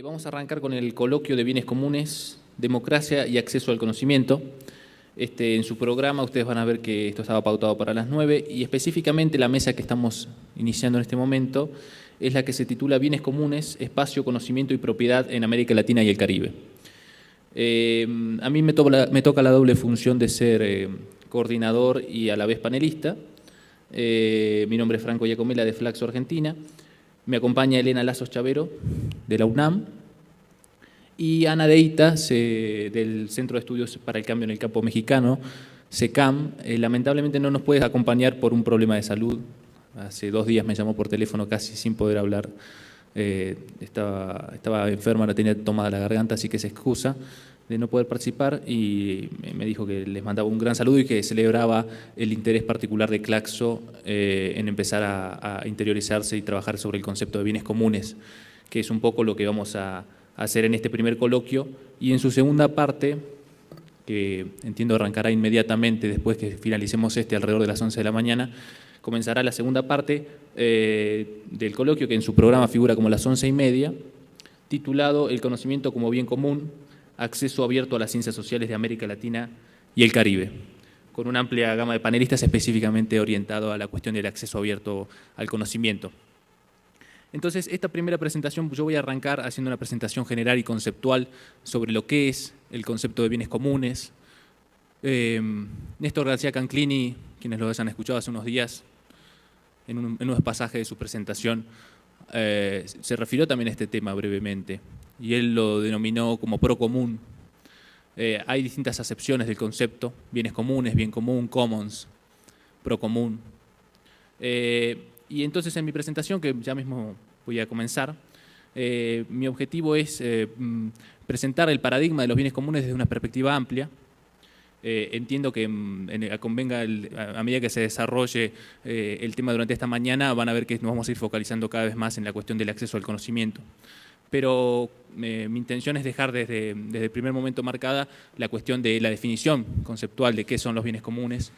Vamos a arrancar con el coloquio de bienes comunes, democracia y acceso al conocimiento. En su programa ustedes van a ver que esto estaba pautado para las 9 y específicamente la mesa que estamos iniciando en este momento es la que se titula Bienes comunes, espacio, conocimiento y propiedad en América Latina y el Caribe. A mí me toca la doble función de ser coordinador y a la vez panelista. Mi nombre es Franco Giacomela de Flaxo, Argentina. Me acompaña Elena Lazos Chavero, de la UNAM, y Ana Deita, del Centro de Estudios para el Cambio en el Campo Mexicano, CECAM. Lamentablemente no nos puede acompañar por un problema de salud. Hace 2 días me llamó por teléfono casi sin poder hablar. Estaba enferma, no tenía tomada la garganta, así que se excusa de no poder participar y me dijo que les mandaba un gran saludo y que celebraba el interés particular de Claxo en empezar a interiorizarse y trabajar sobre el concepto de bienes comunes, que es un poco lo que vamos a hacer en este primer coloquio. Y en su segunda parte, que entiendo arrancará inmediatamente después que finalicemos alrededor de las 11 de la mañana, comenzará la segunda parte del coloquio, que en su programa figura como las 11:30, titulado El conocimiento como bien común, acceso abierto a las ciencias sociales de América Latina y el Caribe, con una amplia gama de panelistas específicamente orientado a la cuestión del acceso abierto al conocimiento. Entonces, esta primera presentación, yo voy a arrancar haciendo una presentación general y conceptual sobre lo que es el concepto de bienes comunes. Néstor García Canclini, quienes lo hayan escuchado hace unos días, en unos pasajes de su presentación, se refirió también a este tema brevemente, y él lo denominó como procomún. Hay distintas acepciones del concepto: bienes comunes, bien común, commons, procomún. Y entonces en mi presentación, que ya mismo voy a comenzar, mi objetivo es presentar el paradigma de los bienes comunes desde una perspectiva amplia. Entiendo que convenga, a medida que se desarrolle el tema durante esta mañana, van a ver que nos vamos a ir focalizando cada vez más en la cuestión del acceso al conocimiento. Pero mi intención es dejar desde el primer momento marcada la cuestión de la definición conceptual de qué son los bienes comunes,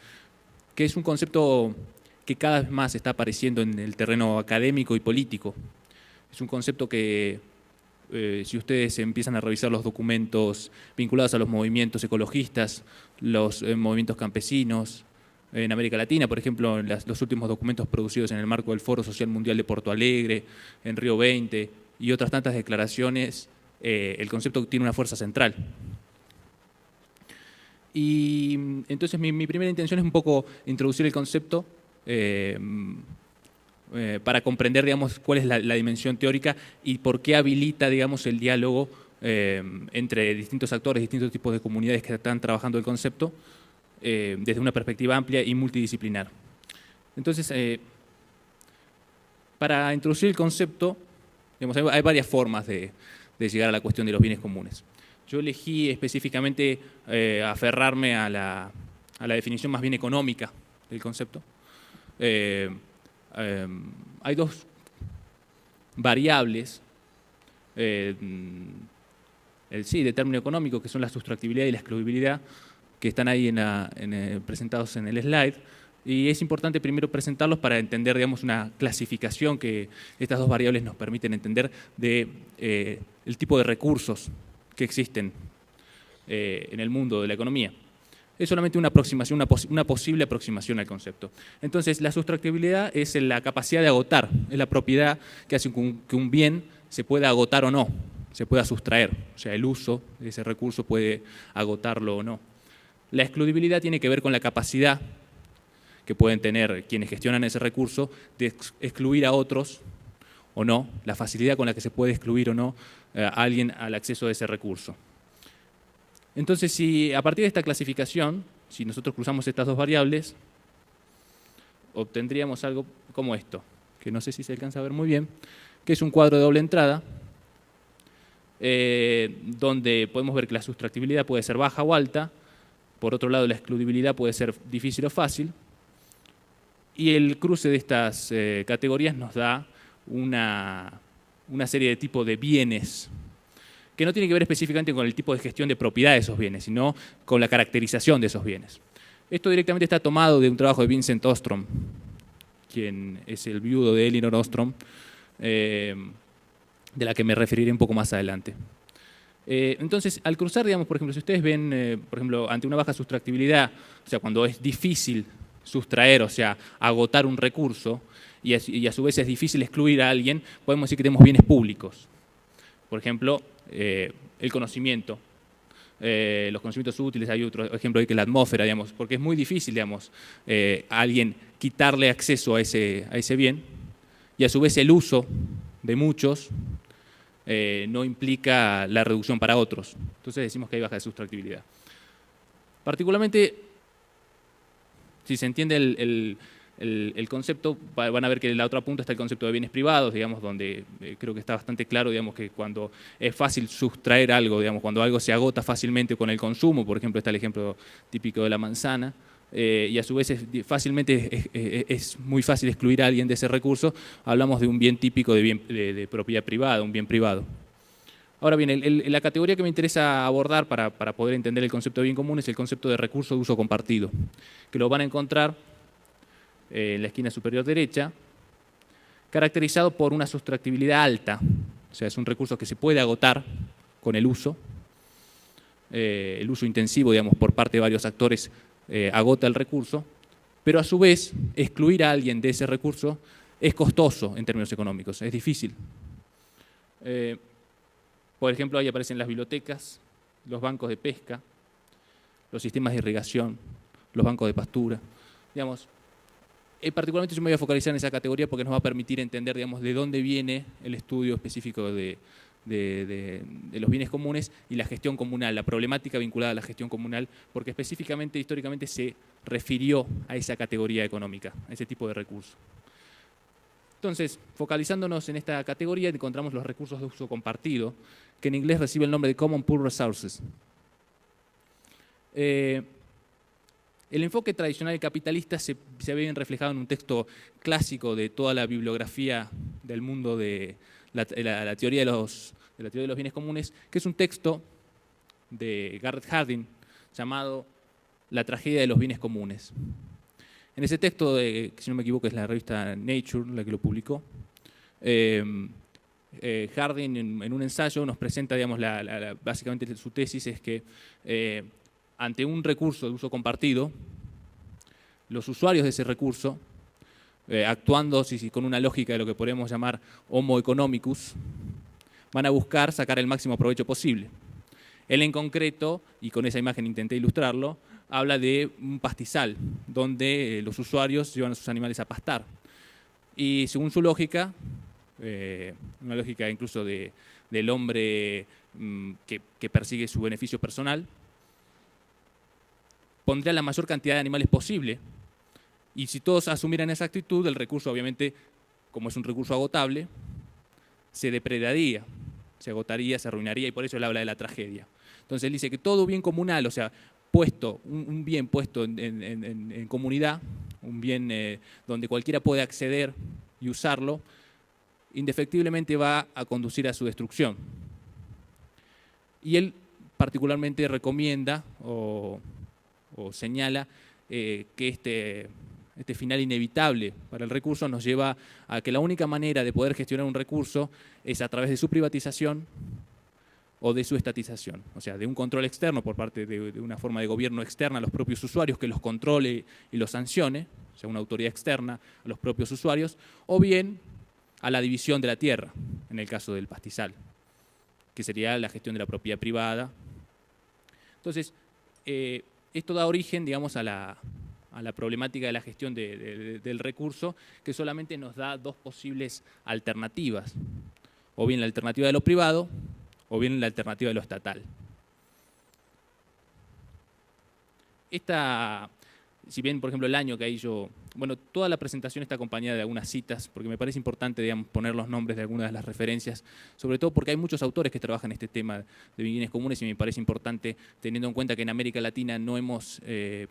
que es un concepto que cada vez más está apareciendo en el terreno académico y político. Es un concepto que, si ustedes empiezan a revisar los documentos vinculados a los movimientos ecologistas, los movimientos campesinos, en América Latina, por ejemplo, en los últimos documentos producidos en el marco del Foro Social Mundial de Porto Alegre, en Río 20 y otras tantas declaraciones, el concepto tiene una fuerza central. Y entonces mi primera intención es un poco introducir el concepto para comprender, digamos, cuál es la dimensión teórica y por qué habilita, digamos, el diálogo entre distintos actores, distintos tipos de comunidades que están trabajando el concepto desde una perspectiva amplia y multidisciplinar. Entonces, para introducir el concepto, digamos, hay varias formas de llegar a la cuestión de los bienes comunes. Yo elegí específicamente aferrarme a la definición más bien económica del concepto. Hay 2 variables de término económico, que son la sustractibilidad y la excluibilidad, que están ahí presentados en el slide, y es importante primero presentarlos para entender, digamos, una clasificación que estas 2 variables nos permiten entender de el tipo de recursos que existen en el mundo de la economía. Es solamente una aproximación, una posible aproximación al concepto. Entonces, la sustractibilidad es la capacidad de agotar, es la propiedad que hace que un bien se pueda agotar o no, se pueda sustraer, o sea, el uso de ese recurso puede agotarlo o no. La excluibilidad tiene que ver con la capacidad que pueden tener quienes gestionan ese recurso de excluir a otros o no, la facilidad con la que se puede excluir o no a alguien al acceso a ese recurso. Entonces, si a partir de esta clasificación, si nosotros cruzamos estas 2 variables, obtendríamos algo como esto, que no sé si se alcanza a ver muy bien, que es un cuadro de doble entrada, donde podemos ver que la sustractibilidad puede ser baja o alta, por otro lado la excluibilidad puede ser difícil o fácil, y el cruce de estas categorías nos da una serie de tipos de bienes, que no tiene que ver específicamente con el tipo de gestión de propiedad de esos bienes, sino con la caracterización de esos bienes. Esto directamente está tomado de un trabajo de Vincent Ostrom, quien es el viudo de Elinor Ostrom, de la que me referiré un poco más adelante. Entonces, al cruzar, digamos, por ejemplo, si ustedes ven, por ejemplo, ante una baja sustractibilidad, o sea, cuando es difícil sustraer, o sea, agotar un recurso, y a su vez es difícil excluir a alguien, podemos decir que tenemos bienes públicos. Por ejemplo, el conocimiento, los conocimientos útiles, hay otro ejemplo ahí que la atmósfera, digamos, porque es muy difícil, digamos, a alguien quitarle acceso a ese bien, y a su vez el uso de muchos no implica la reducción para otros. Entonces decimos que hay baja de sustractibilidad. Particularmente, si se entiende el concepto, van a ver que en la otra punta está el concepto de bienes privados, digamos, donde creo que está bastante claro, digamos, que cuando es fácil sustraer algo, digamos, cuando algo se agota fácilmente con el consumo, por ejemplo, está el ejemplo típico de la manzana, y a su vez es muy fácil excluir a alguien de ese recurso, hablamos de un bien típico de propiedad privada, un bien privado. Ahora bien, la categoría que me interesa abordar para poder entender el concepto de bien común es el concepto de recurso de uso compartido, que lo van a encontrar en la esquina superior derecha, caracterizado por una sustractibilidad alta, o sea, es un recurso que se puede agotar con el uso intensivo, digamos, por parte de varios actores agota el recurso, pero a su vez excluir a alguien de ese recurso es costoso en términos económicos, es difícil. Por ejemplo, ahí aparecen las bibliotecas, los bancos de pesca, los sistemas de irrigación, los bancos de pastura. Digamos, particularmente yo me voy a focalizar en esa categoría porque nos va a permitir entender, digamos, de dónde viene el estudio específico de los bienes comunes y la gestión comunal, la problemática vinculada a la gestión comunal, porque específicamente, históricamente, se refirió a esa categoría económica, a ese tipo de recursos. Entonces, focalizándonos en esta categoría, encontramos los recursos de uso compartido, que en inglés recibe el nombre de Common Pool Resources. El enfoque tradicional capitalista se ve bien reflejado en un texto clásico de toda la bibliografía del mundo de la teoría de los bienes comunes, que es un texto de Garrett Hardin llamado La tragedia de los bienes comunes. En ese texto, que si no me equivoco es la revista Nature la que lo publicó, Hardin en un ensayo nos presenta, digamos, básicamente su tesis es que ante un recurso de uso compartido, los usuarios de ese recurso, actuando con una lógica de lo que podemos llamar homo economicus, van a buscar sacar el máximo provecho posible. Él en concreto, y con esa imagen intenté ilustrarlo, habla de un pastizal, donde los usuarios llevan a sus animales a pastar. Y según su lógica, una lógica incluso del hombre que persigue su beneficio personal, pondría la mayor cantidad de animales posible. Y si todos asumieran esa actitud, el recurso, obviamente, como es un recurso agotable, se depredaría, se agotaría, se arruinaría, y por eso él habla de la tragedia. Entonces él dice que todo bien comunal, o sea, un bien puesto en comunidad, un bien donde cualquiera puede acceder y usarlo, indefectiblemente va a conducir a su destrucción. Y él particularmente recomienda o señala que este final inevitable para el recurso nos lleva a que la única manera de poder gestionar un recurso es a través de su privatización o de su estatización, o sea, de un control externo por parte de una forma de gobierno externa a los propios usuarios que los controle y los sancione, o sea, una autoridad externa a los propios usuarios, o bien a la división de la tierra, en el caso del pastizal, que sería la gestión de la propiedad privada. Entonces, esto da origen, digamos, a la problemática de la gestión del recurso, que solamente nos da dos posibles alternativas, o bien la alternativa de lo privado, o bien la alternativa de lo estatal. Si bien, por ejemplo, el año que ahí toda la presentación está acompañada de algunas citas, porque me parece importante, digamos, poner los nombres de algunas de las referencias, sobre todo porque hay muchos autores que trabajan este tema de bienes comunes y me parece importante, teniendo en cuenta que en América Latina no hemos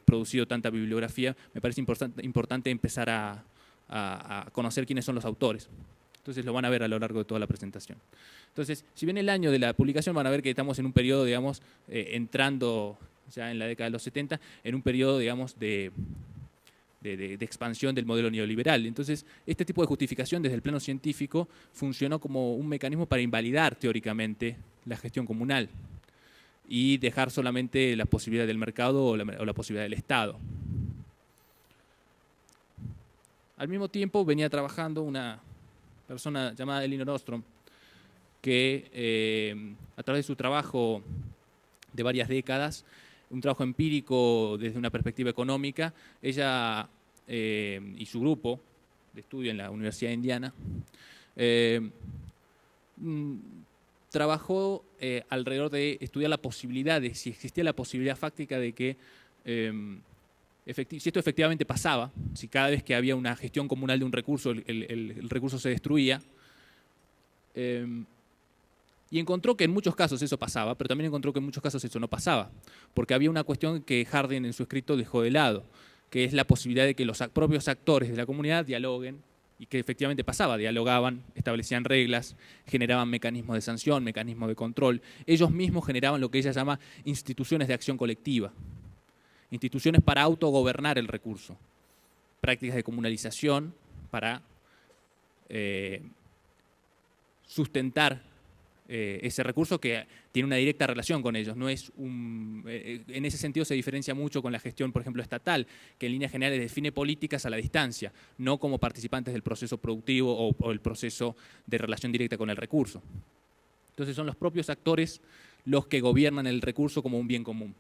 producido tanta bibliografía, me parece importante empezar a conocer quiénes son los autores. Entonces lo van a ver a lo largo de toda la presentación. Entonces, si bien el año de la publicación, van a ver que estamos en un periodo, digamos, entrando ya en la década de los 70, en un periodo, digamos, de de expansión del modelo neoliberal. Entonces, este tipo de justificación desde el plano científico funcionó como un mecanismo para invalidar teóricamente la gestión comunal y dejar solamente la posibilidad del mercado o la posibilidad del Estado. Al mismo tiempo venía trabajando una persona llamada Elinor Ostrom, que a través de su trabajo de varias décadas, un trabajo empírico desde una perspectiva económica, ella y su grupo de estudio en la Universidad de Indiana trabajó alrededor de estudiar la posibilidad de si existía la posibilidad fáctica de que si esto efectivamente pasaba, si cada vez que había una gestión comunal de un recurso, el recurso se destruía, y encontró que en muchos casos eso pasaba, pero también encontró que en muchos casos eso no pasaba, porque había una cuestión que Harding en su escrito dejó de lado, que es la posibilidad de que los propios actores de la comunidad dialoguen, y que efectivamente pasaba, dialogaban, establecían reglas, generaban mecanismos de sanción, mecanismos de control. Ellos mismos generaban lo que ella llama instituciones de acción colectiva, instituciones para autogobernar el recurso, prácticas de comunalización para sustentar ese recurso que tiene una directa relación con ellos. No es en ese sentido se diferencia mucho con la gestión, por ejemplo, estatal, que en líneas generales define políticas a la distancia, no como participantes del proceso productivo o el proceso de relación directa con el recurso. Entonces son los propios actores los que gobiernan el recurso como un bien común.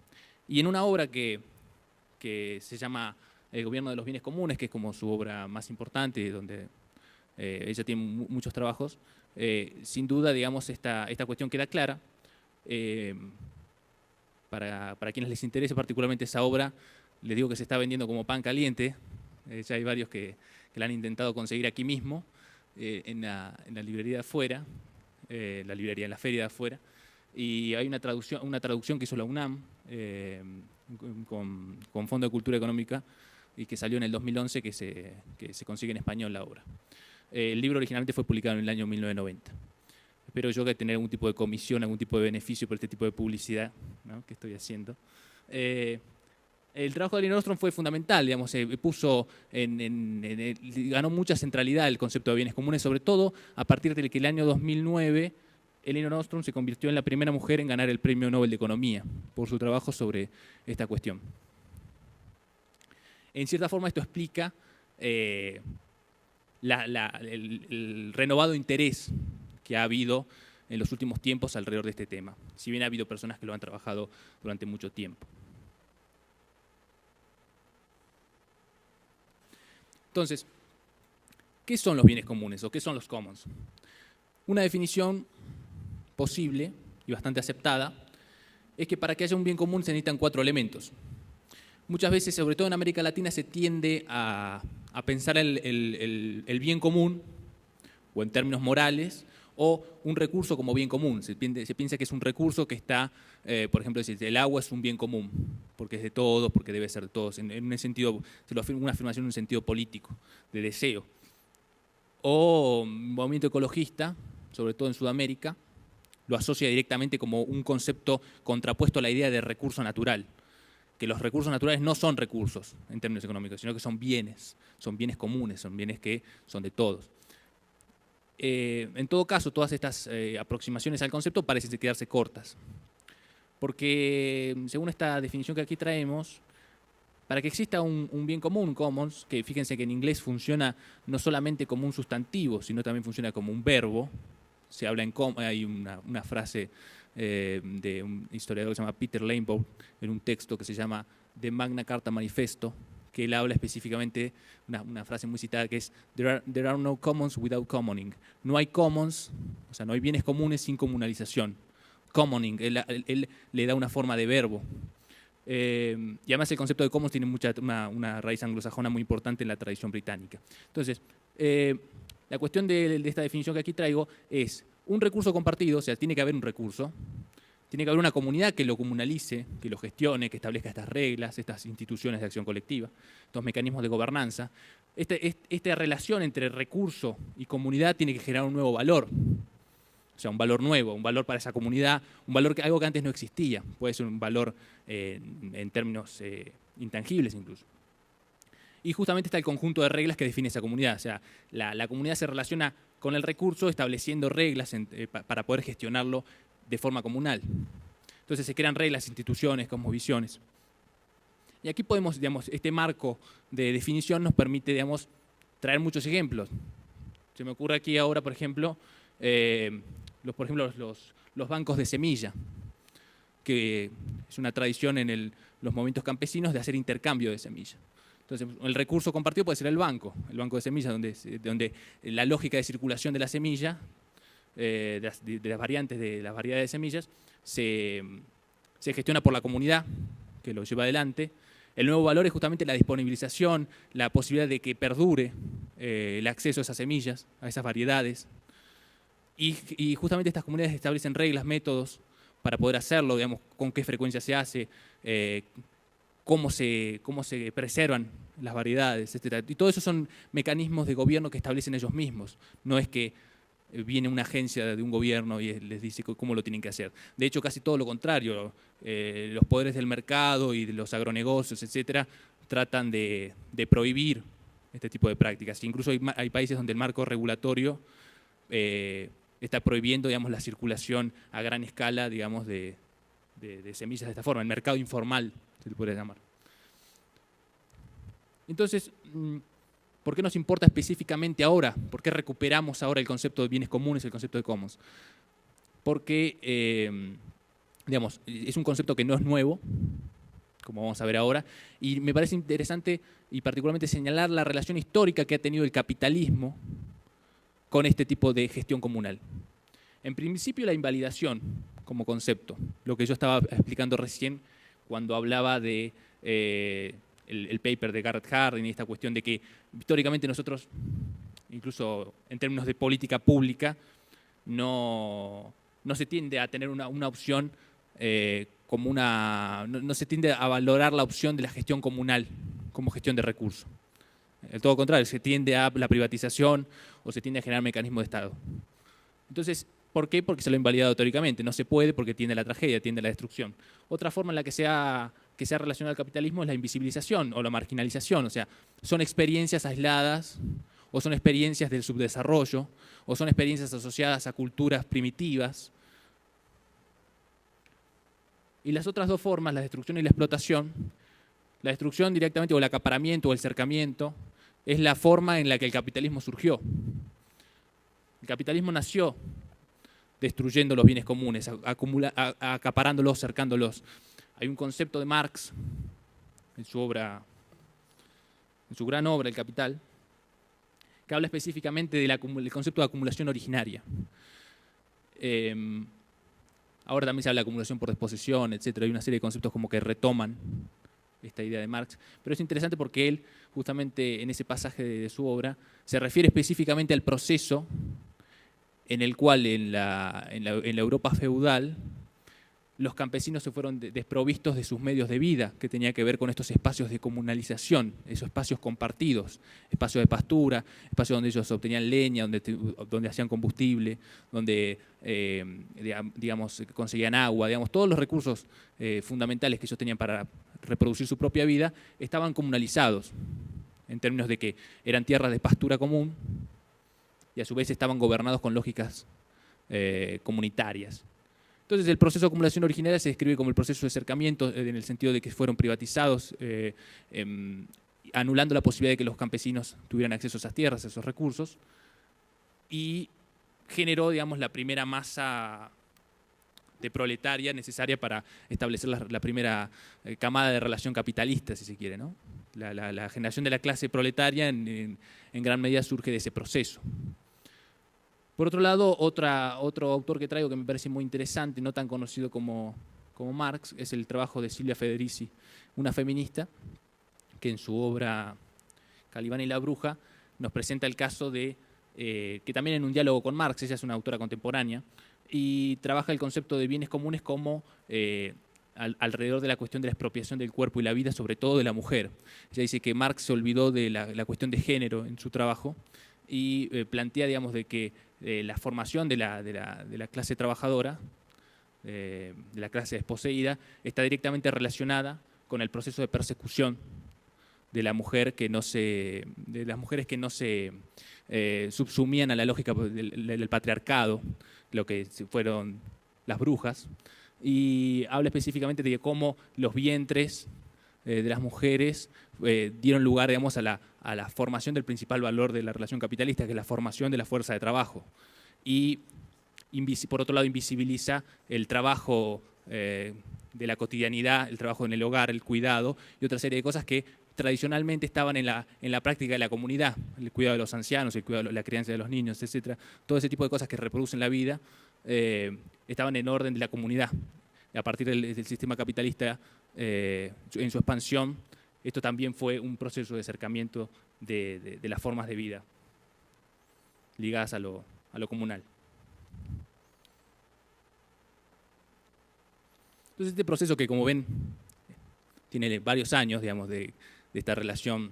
Y en una obra que se llama El gobierno de los bienes comunes, que es como su obra más importante, donde ella tiene muchos trabajos, sin duda, digamos, esta cuestión queda clara. Para quienes les interese particularmente esa obra, les digo que se está vendiendo como pan caliente. Ya hay varios que la han intentado conseguir aquí mismo, en la librería de afuera, en la feria de afuera. Y hay una traducción que hizo la UNAM con Fondo de Cultura Económica y que salió en el 2011, que se consigue en español la obra. El libro originalmente fue publicado en el año 1990. Espero yo que tener algún tipo de comisión, algún tipo de beneficio por este tipo de publicidad, ¿no?, que estoy haciendo. El trabajo de Elinor Ostrom fue fundamental, digamos, ganó mucha centralidad el concepto de bienes comunes, sobre todo a partir de que el año 2009 Elinor Ostrom se convirtió en la primera mujer en ganar el Premio Nobel de Economía por su trabajo sobre esta cuestión. En cierta forma esto explica el renovado interés que ha habido en los últimos tiempos alrededor de este tema, si bien ha habido personas que lo han trabajado durante mucho tiempo. Entonces, ¿qué son los bienes comunes o qué son los commons? Una definición posible y bastante aceptada es que para que haya un bien común se necesitan 4 elementos. Muchas veces, sobre todo en América Latina, se tiende a pensar el bien común, o en términos morales, o un recurso como bien común. Se piensa que es un recurso que está, por ejemplo, decir, el agua es un bien común, porque es de todos, porque debe ser de todos. En un sentido, una afirmación en un sentido político, de deseo. O un movimiento ecologista, sobre todo en Sudamérica, lo asocia directamente como un concepto contrapuesto a la idea de recurso natural, que los recursos naturales no son recursos en términos económicos, sino que son bienes comunes, son bienes que son de todos. En todo caso, todas estas aproximaciones al concepto parecen quedarse cortas, porque según esta definición que aquí traemos, para que exista un bien común, commons, que fíjense que en inglés funciona no solamente como un sustantivo, sino también funciona como un verbo. Se habla hay una frase de un historiador que se llama Peter Leinbow en un texto que se llama The Magna Carta Manifesto, que él habla específicamente, una frase muy citada que es There are no commons without commoning. No hay commons, o sea, no hay bienes comunes sin comunalización. Commoning, él le da una forma de verbo. Y además el concepto de commons tiene una raíz anglosajona muy importante en la tradición británica. Entonces, la cuestión de esta definición que aquí traigo es un recurso compartido, o sea, tiene que haber un recurso, tiene que haber una comunidad que lo comunalice, que lo gestione, que establezca estas reglas, estas instituciones de acción colectiva, estos mecanismos de gobernanza. Esta relación entre recurso y comunidad tiene que generar un nuevo valor, o sea, un valor nuevo, un valor para esa comunidad, algo que antes no existía, puede ser un valor en términos intangibles incluso. Y justamente está el conjunto de reglas que define esa comunidad. O sea, la comunidad se relaciona con el recurso estableciendo reglas para poder gestionarlo de forma comunal. Entonces se crean reglas, instituciones, cosmovisiones. Y aquí podemos, digamos, este marco de definición nos permite, digamos, traer muchos ejemplos. Se me ocurre aquí ahora, por ejemplo, los bancos de semilla, que es una tradición en los movimientos campesinos de hacer intercambio de semilla. Entonces, el recurso compartido puede ser el banco de semillas, donde la lógica de circulación de la semilla, de las variantes de las variedades de semillas, se gestiona por la comunidad que lo lleva adelante. El nuevo valor es justamente la disponibilización, la posibilidad de que perdure el acceso a esas semillas, a esas variedades. Y justamente estas comunidades establecen reglas, métodos para poder hacerlo, digamos, con qué frecuencia se hace, cómo se preservan las variedades, etc. Y todo eso son mecanismos de gobierno que establecen ellos mismos. No es que viene una agencia de un gobierno y les dice cómo lo tienen que hacer. De hecho, casi todo lo contrario. Los poderes del mercado y de los agronegocios, etcétera, tratan de prohibir este tipo de prácticas. Incluso hay países donde el marco regulatorio está prohibiendo, digamos, la circulación a gran escala, digamos, de semillas de esta forma, el mercado informal, se le podría llamar. Entonces, ¿por qué nos importa específicamente ahora? ¿Por qué recuperamos ahora el concepto de bienes comunes, el concepto de commons? Porque, digamos, es un concepto que no es nuevo, como vamos a ver ahora, y me parece interesante y particularmente señalar la relación histórica que ha tenido el capitalismo con este tipo de gestión comunal. En principio, la invalidación como concepto, lo que yo estaba explicando recién cuando hablaba de el paper de Garrett Hardin y esta cuestión de que históricamente nosotros, incluso en términos de política pública, no se tiende a tener una opción como una... No se tiende a valorar la opción de la gestión comunal como gestión de recursos. El todo contrario, se tiende a la privatización o se tiende a generar mecanismos de Estado. Entonces, ¿por qué? Porque se lo ha invalidado teóricamente. No se puede porque tiende a la tragedia, tiende a la destrucción. Otra forma en la que se ha relacionado al capitalismo es la invisibilización o la marginalización. O sea, son experiencias aisladas o son experiencias del subdesarrollo o son experiencias asociadas a culturas primitivas. Y las otras dos formas, la destrucción y la explotación, la destrucción directamente o el acaparamiento o el cercamiento, es la forma en la que el capitalismo surgió. El capitalismo nació destruyendo los bienes comunes, acaparándolos, cercándolos. Hay un concepto de Marx en su gran obra, El Capital, que habla específicamente del concepto de acumulación originaria. Ahora también se habla de acumulación por desposesión, etc. Hay una serie de conceptos como que retoman esta idea de Marx, pero es interesante porque él, justamente en ese pasaje de su obra, se refiere específicamente al proceso en el cual en la Europa feudal los campesinos se fueron desprovistos de sus medios de vida, que tenía que ver con estos espacios de comunalización, esos espacios compartidos, espacios de pastura, espacios donde ellos obtenían leña, donde hacían combustible, donde digamos, conseguían agua, digamos, todos los recursos fundamentales que ellos tenían para reproducir su propia vida, estaban comunalizados, en términos de que eran tierras de pastura común y a su vez estaban gobernados con lógicas comunitarias. Entonces el proceso de acumulación originaria se describe como el proceso de acercamiento en el sentido de que fueron privatizados, anulando la posibilidad de que los campesinos tuvieran acceso a esas tierras, a esos recursos, y generó, digamos, la primera masa de proletaria necesaria para establecer la primera camada de relación capitalista, si se quiere, ¿no? La generación de la clase proletaria en gran medida surge de ese proceso. Por otro lado, otro autor que traigo que me parece muy interesante, no tan conocido como Marx, es el trabajo de Silvia Federici, una feminista que en su obra Calibán y la bruja nos presenta el caso de, que también en un diálogo con Marx, ella es una autora contemporánea, y trabaja el concepto de bienes comunes como alrededor de la cuestión de la expropiación del cuerpo y la vida, sobre todo de la mujer. Ella dice que Marx se olvidó de la cuestión de género en su trabajo y plantea, digamos, de que la formación de la clase trabajadora, de la clase desposeída, está directamente relacionada con el proceso de persecución de la mujer que de las mujeres que no se subsumían a la lógica del patriarcado, lo que fueron las brujas, y habla específicamente de cómo los vientres de las mujeres dieron lugar, digamos, a la formación del principal valor de la relación capitalista, que es la formación de la fuerza de trabajo. Y por otro lado invisibiliza el trabajo de la cotidianidad, el trabajo en el hogar, el cuidado y otra serie de cosas que tradicionalmente estaban en la práctica de la comunidad, el cuidado de los ancianos, el cuidado de la crianza de los niños, etc. Todo ese tipo de cosas que reproducen la vida estaban en orden de la comunidad. A partir del sistema capitalista, en su expansión, esto también fue un proceso de acercamiento de las formas de vida ligadas a lo comunal. Entonces este proceso que, como ven, tiene varios años, digamos, de esta relación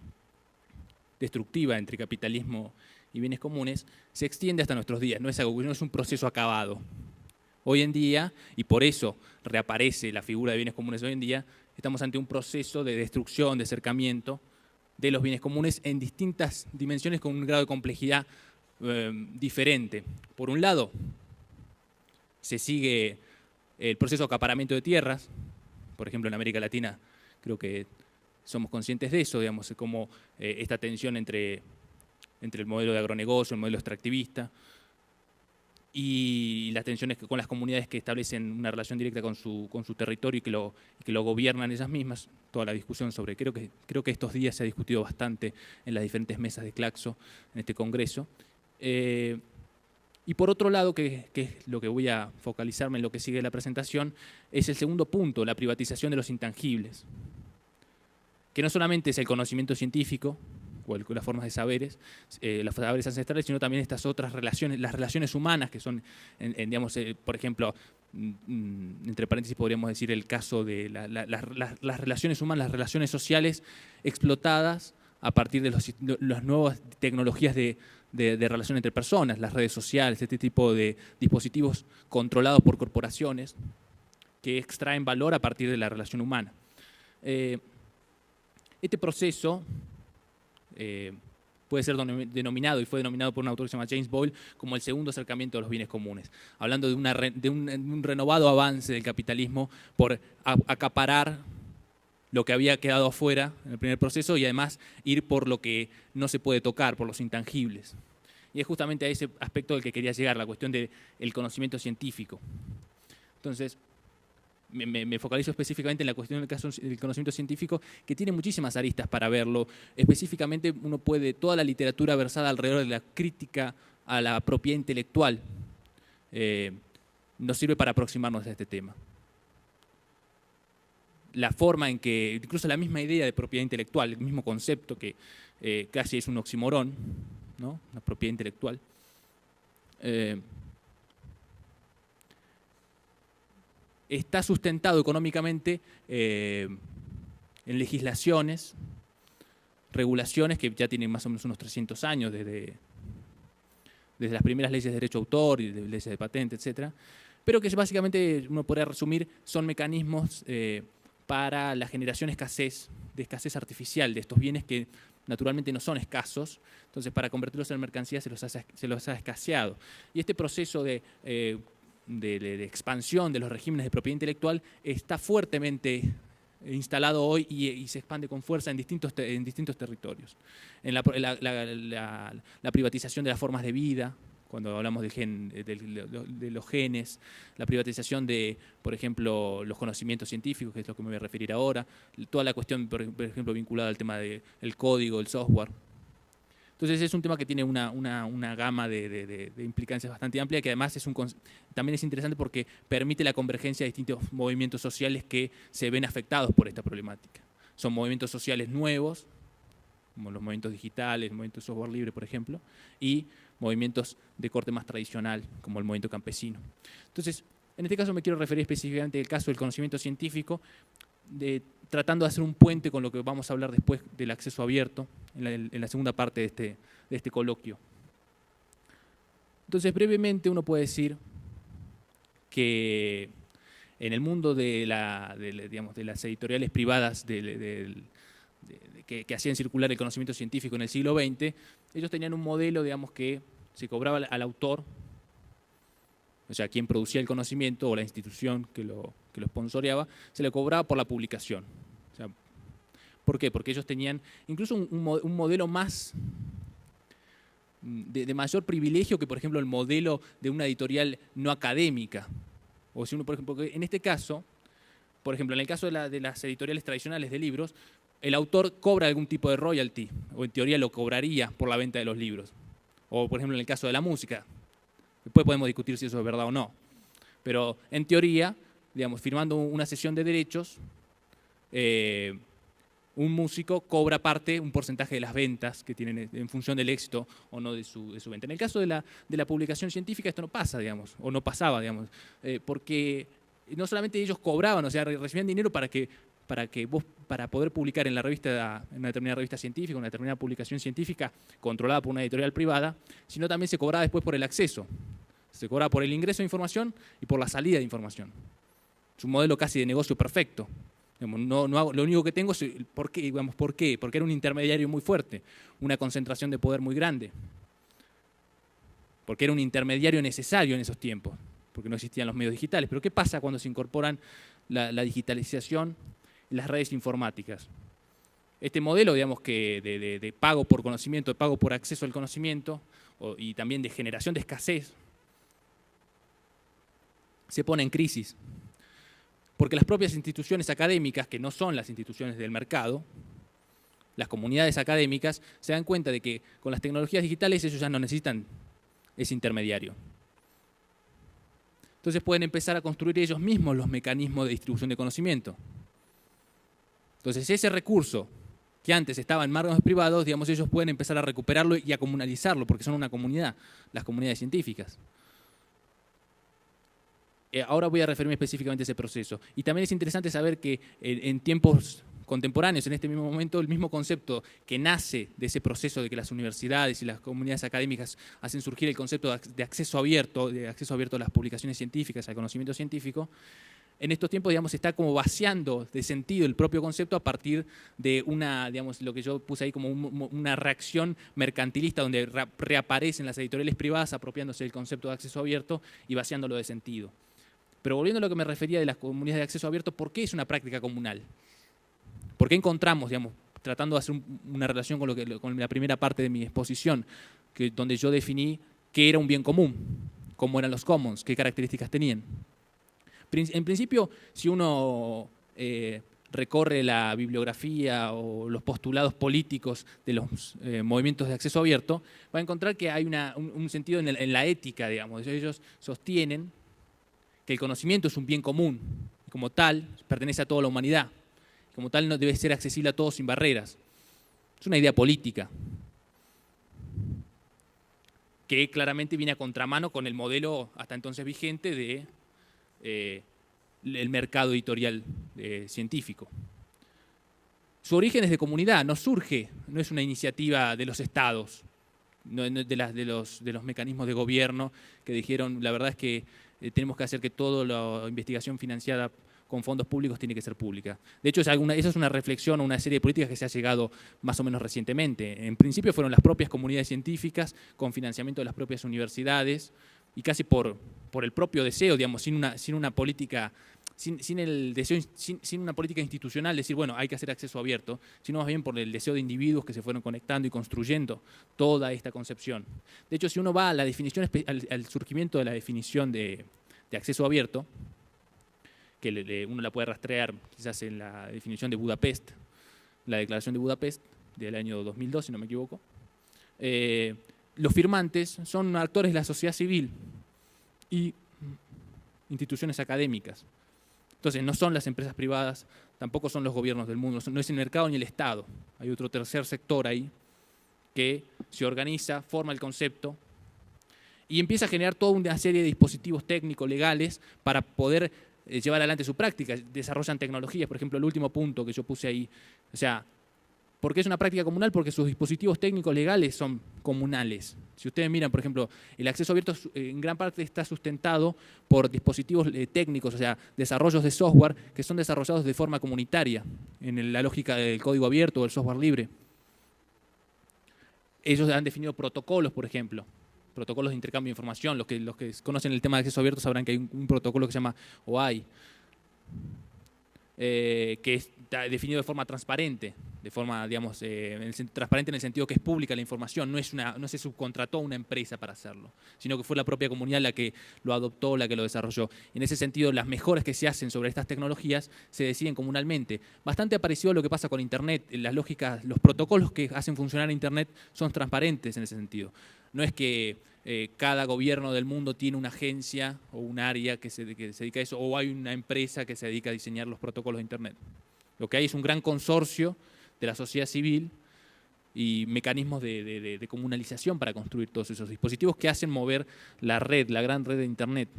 destructiva entre capitalismo y bienes comunes, se extiende hasta nuestros días, no es un proceso acabado. Hoy en día, y por eso reaparece la figura de bienes comunes hoy en día, estamos ante un proceso de destrucción, de acercamiento de los bienes comunes en distintas dimensiones con un grado de complejidad diferente. Por un lado, se sigue el proceso de acaparamiento de tierras, por ejemplo en América Latina creo que somos conscientes de eso, digamos, como esta tensión entre el modelo de agronegocio, el modelo extractivista, y las tensiones con las comunidades que establecen una relación directa con su territorio y que lo gobiernan ellas mismas. Toda la discusión sobre, creo que estos días se ha discutido bastante en las diferentes mesas de Claxo, en este congreso. Y por otro lado, que es lo que voy a focalizarme en lo que sigue la presentación, es el segundo punto, la privatización de los intangibles, que no solamente es el conocimiento científico, o las formas de saberes, los saberes ancestrales, sino también estas otras relaciones, las relaciones humanas, que son, digamos, por ejemplo, entre paréntesis podríamos decir el caso de las relaciones humanas, las relaciones sociales explotadas a partir de las nuevas tecnologías de relación entre personas, las redes sociales, este tipo de dispositivos controlados por corporaciones que extraen valor a partir de la relación humana. Este proceso puede ser denominado, y fue denominado por un autor que se llama James Boyle, como el segundo acercamiento a los bienes comunes, hablando de un renovado avance del capitalismo por acaparar lo que había quedado afuera en el primer proceso y además ir por lo que no se puede tocar, por los intangibles. Y es justamente a ese aspecto al que quería llegar, la cuestión del conocimiento científico. Entonces, me focalizo específicamente en la cuestión del conocimiento científico, que tiene muchísimas aristas para verlo. Específicamente, uno puede, toda la literatura versada alrededor de la crítica a la propiedad intelectual nos sirve para aproximarnos a este tema. La forma en que, incluso la misma idea de propiedad intelectual, el mismo concepto que casi es un oxímoron, ¿no? La propiedad intelectual, está sustentado económicamente en legislaciones, regulaciones que ya tienen más o menos unos 300 años, desde las primeras leyes de derecho de autor y de leyes de patente, etc. Pero que básicamente, uno podría resumir, son mecanismos para la generación de escasez artificial de estos bienes que naturalmente no son escasos. Entonces, para convertirlos en mercancías se los ha escaseado. Y este proceso de expansión de los regímenes de propiedad intelectual está fuertemente instalado hoy y se expande con fuerza en distintos territorios. En la privatización de las formas de vida, cuando hablamos de los genes, la privatización de, por ejemplo, los conocimientos científicos, que es lo que me voy a referir ahora, toda la cuestión, por ejemplo, vinculada al tema del código, el software. Entonces es un tema que tiene una gama de implicancias bastante amplia, que además también es interesante porque permite la convergencia de distintos movimientos sociales que se ven afectados por esta problemática. Son movimientos sociales nuevos, como los movimientos digitales, el movimiento de software libre, por ejemplo, y movimientos de corte más tradicional, como el movimiento campesino. Entonces, en este caso me quiero referir específicamente al caso del conocimiento científico, tratando de hacer un puente con lo que vamos a hablar después del acceso abierto, en la segunda parte de este coloquio. Entonces, brevemente uno puede decir que en el mundo de las editoriales privadas que que hacían circular el conocimiento científico en el siglo XX, ellos tenían un modelo, digamos, que se cobraba al autor, o sea, quien producía el conocimiento o la institución que lo sponsoreaba, se le cobraba por la publicación. O sea, ¿por qué? Porque ellos tenían incluso un modelo más de mayor privilegio que, por ejemplo, el modelo de una editorial no académica. O si uno, por ejemplo, en este caso, por ejemplo, en el caso de las editoriales tradicionales de libros, el autor cobra algún tipo de royalty, o en teoría lo cobraría por la venta de los libros. O, por ejemplo, en el caso de la música. Después podemos discutir si eso es verdad o no. Pero, en teoría, digamos, firmando una cesión de derechos, un músico cobra parte, un porcentaje de las ventas que tienen en función del éxito o no de su venta. En el caso de la publicación científica esto no pasa, digamos, o no pasaba, digamos, porque no solamente ellos cobraban, o sea, recibían dinero para poder publicar en una determinada revista científica, una determinada publicación científica controlada por una editorial privada, sino también se cobraba después por el acceso. Se cobraba por el ingreso de información y por la salida de información. Es un modelo casi de negocio perfecto. Lo único que tengo es, ¿por qué? ¿Por qué? Porque era un intermediario muy fuerte, una concentración de poder muy grande. Porque era un intermediario necesario en esos tiempos, porque no existían los medios digitales. Pero ¿qué pasa cuando se incorporan la digitalización y las redes informáticas? Este modelo, digamos, de pago por conocimiento, de pago por acceso al conocimiento y también de generación de escasez, se pone en crisis. Porque las propias instituciones académicas, que no son las instituciones del mercado, las comunidades académicas, se dan cuenta de que con las tecnologías digitales ellos ya no necesitan ese intermediario. Entonces pueden empezar a construir ellos mismos los mecanismos de distribución de conocimiento. Entonces ese recurso que antes estaba en manos privados, digamos, ellos pueden empezar a recuperarlo y a comunalizarlo, porque son una comunidad, las comunidades científicas. Ahora voy a referirme específicamente a ese proceso. Y también es interesante saber que en tiempos contemporáneos, en este mismo momento, el mismo concepto que nace de ese proceso de que las universidades y las comunidades académicas hacen surgir el concepto de acceso abierto a las publicaciones científicas, al conocimiento científico, en estos tiempos, digamos, está como vaciando de sentido el propio concepto a partir de digamos, lo que yo puse ahí como una reacción mercantilista donde reaparecen las editoriales privadas apropiándose del concepto de acceso abierto y vaciándolo de sentido. Pero volviendo a lo que me refería de las comunidades de acceso abierto, ¿por qué es una práctica comunal? ¿Por qué encontramos, digamos, tratando de hacer una relación con la primera parte de mi exposición, donde yo definí qué era un bien común, cómo eran los commons, qué características tenían? En principio, si uno recorre la bibliografía o los postulados políticos de los movimientos de acceso abierto, va a encontrar que hay un sentido en la ética, digamos. Ellos sostienen que el conocimiento es un bien común, y como tal pertenece a toda la humanidad, como tal no debe ser accesible a todos sin barreras. Es una idea política que claramente viene a contramano con el modelo hasta entonces vigente del mercado editorial científico. Su origen es de comunidad, no es una iniciativa de los estados, de los mecanismos de gobierno que dijeron, la verdad es que tenemos que hacer que toda la investigación financiada con fondos públicos tiene que ser pública. De hecho, esa es una reflexión o una serie de políticas que se ha llegado más o menos recientemente. En principio fueron las propias comunidades científicas con financiamiento de las propias universidades y casi por el propio deseo, digamos, sin una política, sin una política institucional, decir, bueno, hay que hacer acceso abierto, sino más bien por el deseo de individuos que se fueron conectando y construyendo toda esta concepción. De hecho, si uno va a la definición, al surgimiento de la definición de acceso abierto, que uno la puede rastrear quizás en la definición de Budapest, la Declaración de Budapest del año 2002, si no me equivoco, los firmantes son actores de la sociedad civil y instituciones académicas. Entonces, no son las empresas privadas, tampoco son los gobiernos del mundo, no es el mercado ni el Estado. Hay otro tercer sector ahí que se organiza, forma el concepto y empieza a generar toda una serie de dispositivos técnicos, legales, para poder llevar adelante su práctica. Desarrollan tecnologías, por ejemplo, el último punto que yo puse ahí. O sea, ¿Por qué es una práctica comunal? Porque sus dispositivos técnicos legales son comunales. Si ustedes miran, por ejemplo, el acceso abierto en gran parte está sustentado por dispositivos técnicos, o sea, desarrollos de software que son desarrollados de forma comunitaria, en la lógica del código abierto o el software libre. Ellos han definido protocolos, por ejemplo, protocolos de intercambio de información. Los que conocen el tema de acceso abierto sabrán que hay un protocolo que se llama OAI, que está definido de forma transparente, de forma, digamos, transparente en el sentido que es pública la información, no se subcontrató a una empresa para hacerlo, sino que fue la propia comunidad la que lo adoptó, la que lo desarrolló. En ese sentido, las mejoras que se hacen sobre estas tecnologías se deciden comunalmente. Bastante parecido a lo que pasa con Internet. Las lógicas, los protocolos que hacen funcionar Internet son transparentes en ese sentido. No es que cada gobierno del mundo tiene una agencia o un área que se dedica a eso, o hay una empresa que se dedica a diseñar los protocolos de Internet. Lo que hay es un gran consorcio de la sociedad civil y mecanismos de comunalización para construir todos esos dispositivos que hacen mover la red, la gran red de Internet.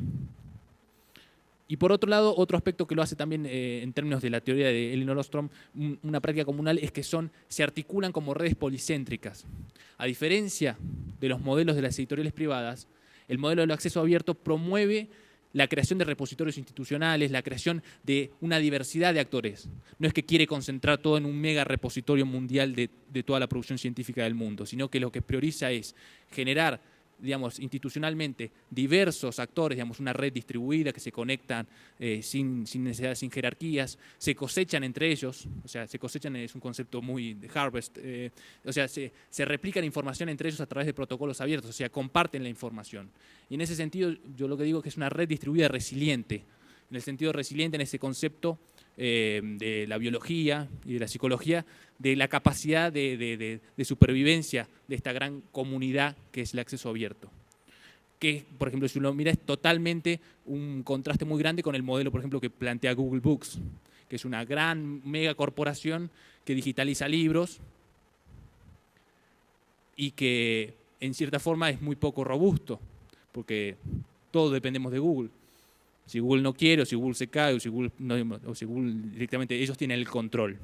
Y por otro lado, otro aspecto que lo hace también en términos de la teoría de Elinor Ostrom, una práctica comunal, es que se articulan como redes policéntricas. A diferencia de los modelos de las editoriales privadas, el modelo del acceso abierto promueve la creación de repositorios institucionales, la creación de una diversidad de actores. No es que quiere concentrar todo en un mega repositorio mundial de toda la producción científica del mundo, sino que lo que prioriza es generar, digamos, institucionalmente diversos actores, digamos, una red distribuida que se conectan sin necesidad, sin jerarquías, se cosechan entre ellos, o sea, se cosechan es un concepto muy de harvest, o sea, se replican información entre ellos a través de protocolos abiertos, o sea, comparten la información. Y en ese sentido, yo lo que digo es que es una red distribuida resiliente, en el sentido resiliente en ese concepto de la biología y de la psicología, de la capacidad de supervivencia de esta gran comunidad que es el acceso abierto. Que, por ejemplo, si uno mira, es totalmente un contraste muy grande con el modelo, por ejemplo, que plantea Google Books, que es una gran mega corporación que digitaliza libros y que en cierta forma es muy poco robusto, porque todos dependemos de Google. Si Google no quiere, o si Google se cae, o si Google directamente, ellos tienen el control.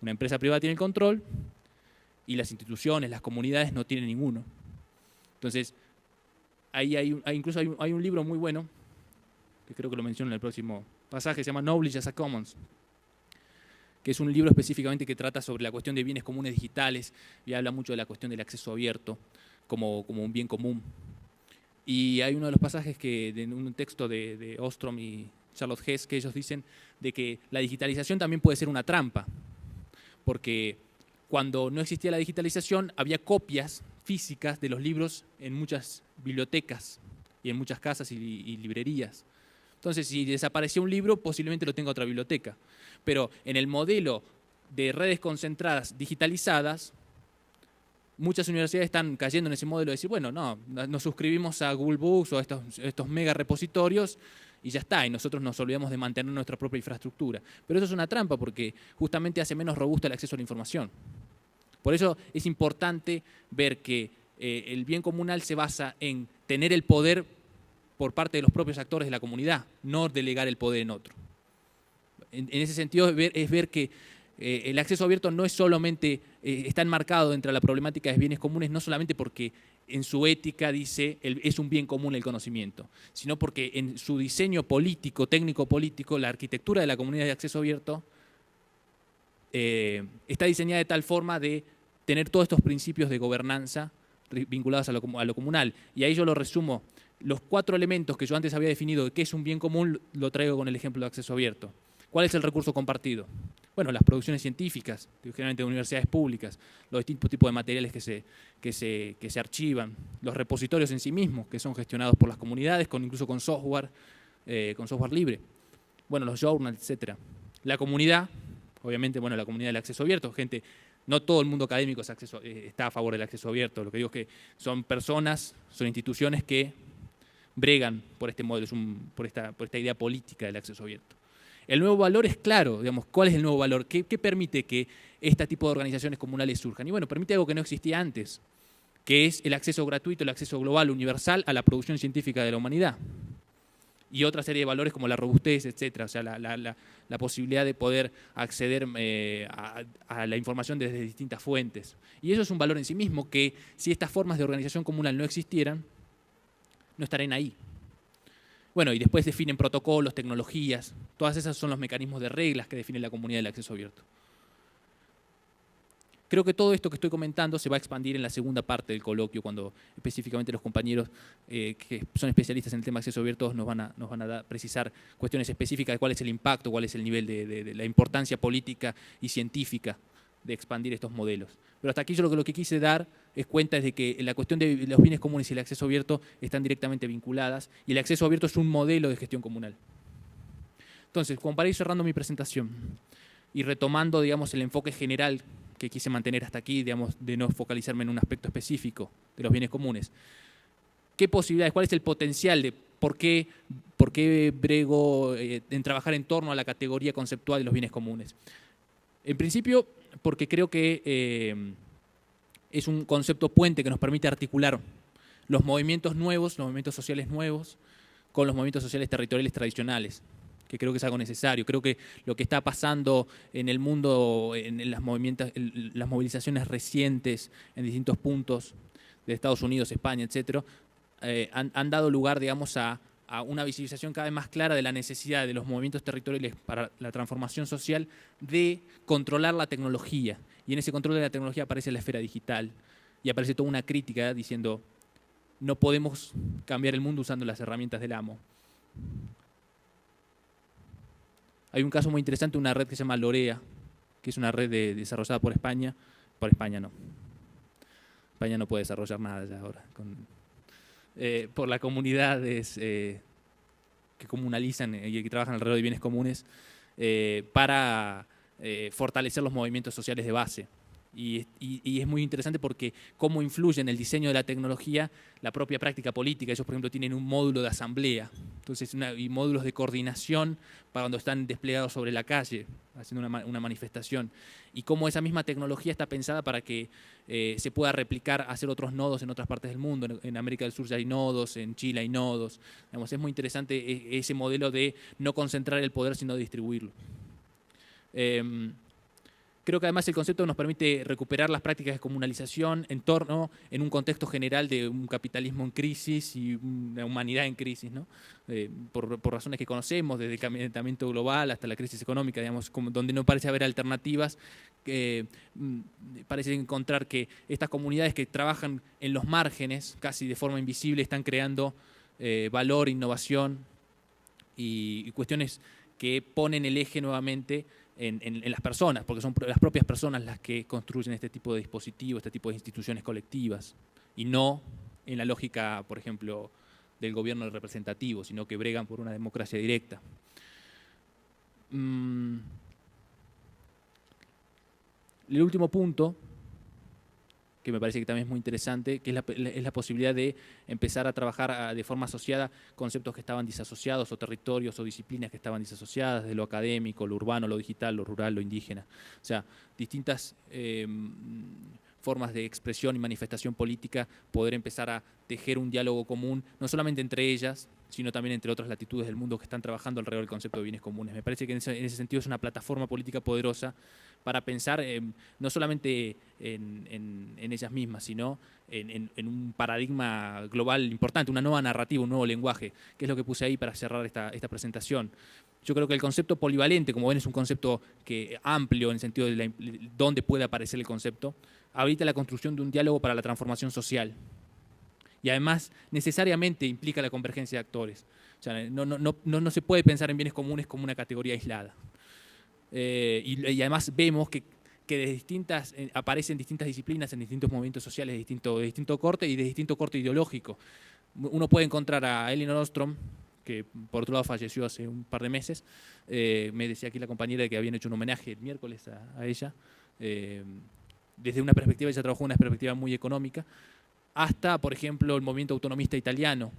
Una empresa privada tiene el control y las instituciones, las comunidades no tienen ninguno. Entonces, incluso hay un libro muy bueno, que creo que lo menciono en el próximo pasaje, se llama Knowledge as a Commons, que es un libro específicamente que trata sobre la cuestión de bienes comunes digitales y habla mucho de la cuestión del acceso abierto como un bien común. Y hay uno de los pasajes en un texto de Ostrom y Charlotte Hess que ellos dicen de que la digitalización también puede ser una trampa, porque cuando no existía la digitalización había copias físicas de los libros en muchas bibliotecas y en muchas casas y librerías. Entonces, si desaparecía un libro, posiblemente lo tenga otra biblioteca. Pero en el modelo de redes concentradas digitalizadas, muchas universidades están cayendo en ese modelo de decir, bueno, no, nos suscribimos a Google Books o a estos mega repositorios y ya está, y nosotros nos olvidamos de mantener nuestra propia infraestructura. Pero eso es una trampa porque justamente hace menos robusto el acceso a la información. Por eso es importante ver que el bien comunal se basa en tener el poder por parte de los propios actores de la comunidad, no delegar el poder en otro. En ese sentido es ver que el acceso abierto no es solamente, está enmarcado dentro de la problemática de bienes comunes, no solamente porque en su ética dice es un bien común el conocimiento, sino porque en su diseño político, técnico-político, la arquitectura de la comunidad de acceso abierto está diseñada de tal forma de tener todos estos principios de gobernanza vinculados a lo comunal. Y ahí yo lo resumo. Los 4 elementos que yo antes había definido de qué es un bien común, lo traigo con el ejemplo de acceso abierto. ¿Cuál es el recurso compartido? Bueno, las producciones científicas, generalmente de universidades públicas, los distintos tipos de materiales que se archivan, los repositorios en sí mismos, que son gestionados por las comunidades, incluso con software libre. Bueno, los journals, etc. La comunidad, obviamente, bueno, la comunidad del acceso abierto, no todo el mundo académico está a favor del acceso abierto. Lo que digo es que son personas, son instituciones que bregan por este modelo, por esta idea política del acceso abierto. El nuevo valor es claro, digamos, ¿cuál es el nuevo valor? ¿Qué permite que este tipo de organizaciones comunales surjan? Y bueno, permite algo que no existía antes, que es el acceso gratuito, el acceso global, universal a la producción científica de la humanidad. y otra serie de valores como la robustez, etcétera, o sea, la posibilidad de poder acceder a la información desde distintas fuentes. Y eso es un valor en sí mismo que, si estas formas de organización comunal no existieran, no estarían ahí. Bueno, y después definen protocolos, tecnologías, todas esas son los mecanismos de reglas que define la comunidad del acceso abierto. Creo que todo esto que estoy comentando se va a expandir en la segunda parte del coloquio, cuando específicamente los compañeros que son especialistas en el tema de acceso abierto nos van a precisar cuestiones específicas de cuál es el impacto, cuál es el nivel de la importancia política y científica de expandir estos modelos. Pero hasta aquí yo lo que quise dar es cuenta de que la cuestión de los bienes comunes y el acceso abierto están directamente vinculadas, y el acceso abierto es un modelo de gestión comunal. Entonces, como para ir cerrando mi presentación y retomando, digamos, el enfoque general que quise mantener hasta aquí, digamos, de no focalizarme en un aspecto específico de los bienes comunes, ¿qué posibilidades, cuál es el potencial de por qué brego en trabajar en torno a la categoría conceptual de los bienes comunes? En principio, porque creo que es un concepto puente que nos permite articular los movimientos nuevos, los movimientos sociales nuevos, con los movimientos sociales territoriales tradicionales, que creo que es algo necesario. Creo que lo que está pasando en el mundo, en las movilizaciones recientes en distintos puntos de Estados Unidos, España, etcétera, han dado lugar, digamos, a una visibilización cada vez más clara de la necesidad de los movimientos territoriales para la transformación social de controlar la tecnología. Y en ese control de la tecnología aparece la esfera digital y aparece toda una crítica diciendo: no podemos cambiar el mundo usando las herramientas del amo. Hay un caso muy interesante, una red que se llama Lorea, que es una red desarrollada por España. Por España no. España no puede desarrollar nada ya ahora. Por las comunidades que comunalizan y que trabajan alrededor de bienes comunes para fortalecer los movimientos sociales de base. Y es muy interesante porque cómo influye en el diseño de la tecnología la propia práctica política. Ellos, por ejemplo, tienen un módulo de asamblea, entonces, y módulos de coordinación para cuando están desplegados sobre la calle, haciendo una manifestación. Y cómo esa misma tecnología está pensada para que se pueda replicar, hacer otros nodos en otras partes del mundo. En América del Sur ya hay nodos, en Chile hay nodos. Digamos, es muy interesante ese modelo de no concentrar el poder, sino distribuirlo. Creo que además el concepto nos permite recuperar las prácticas de comunalización en un contexto general de un capitalismo en crisis y una humanidad en crisis, ¿no? Por razones que conocemos, desde el calentamiento global hasta la crisis económica, digamos, donde no parece haber alternativas. Parece encontrar que estas comunidades que trabajan en los márgenes, casi de forma invisible, están creando valor, innovación y cuestiones que ponen el eje nuevamente en las personas, porque son las propias personas las que construyen este tipo de dispositivos, este tipo de instituciones colectivas, y no en la lógica, por ejemplo, del gobierno representativo, sino que bregan por una democracia directa. El último punto, que me parece que también es muy interesante, que es la posibilidad de empezar a trabajar de forma asociada conceptos que estaban disasociados, o territorios o disciplinas que estaban disasociadas, de lo académico, lo urbano, lo digital, lo rural, lo indígena. O sea, distintas formas de expresión y manifestación política, poder empezar a tejer un diálogo común, no solamente entre ellas, sino también entre otras latitudes del mundo que están trabajando alrededor del concepto de bienes comunes. Me parece que en ese sentido es una plataforma política poderosa para pensar no solamente en ellas mismas, sino en un paradigma global importante, una nueva narrativa, un nuevo lenguaje, que es lo que puse ahí para cerrar esta presentación. Yo creo que el concepto polivalente, como ven, es un concepto amplio en el sentido de dónde puede aparecer el concepto, habilita la construcción de un diálogo para la transformación social. Y además necesariamente implica la convergencia de actores. O sea, no se puede pensar en bienes comunes como una categoría aislada. Y además vemos que aparecen distintas disciplinas en distintos movimientos sociales de distinto corte y de distinto corte ideológico. Uno puede encontrar a Elinor Ostrom, que por otro lado falleció hace un par de meses. Me decía aquí la compañera que habían hecho un homenaje el miércoles a ella. Desde una perspectiva, ella trabajó en una perspectiva muy económica, hasta, por ejemplo, el movimiento autonomista italiano,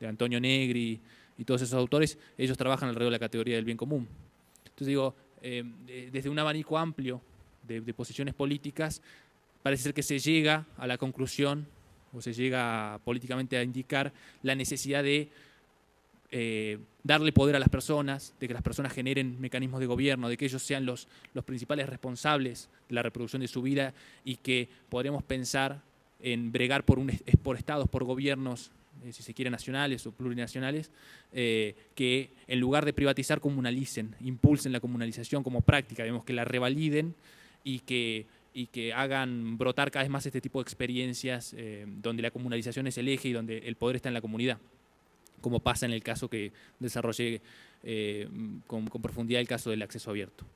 de Antonio Negri y todos esos autores. Ellos trabajan alrededor de la categoría del bien común. Entonces digo, desde un abanico amplio de posiciones políticas, parece ser que se llega a la conclusión, o se llega políticamente a indicar la necesidad de darle poder a las personas, de que las personas generen mecanismos de gobierno, de que ellos sean los principales responsables de la reproducción de su vida, y que podremos pensar en bregar por estados, por gobiernos, si se quiere nacionales o plurinacionales, que en lugar de privatizar comunalicen, impulsen la comunalización como práctica, digamos, que la revaliden y que hagan brotar cada vez más este tipo de experiencias donde la comunalización es el eje y donde el poder está en la comunidad, como pasa en el caso que desarrollé con profundidad, el caso del acceso abierto.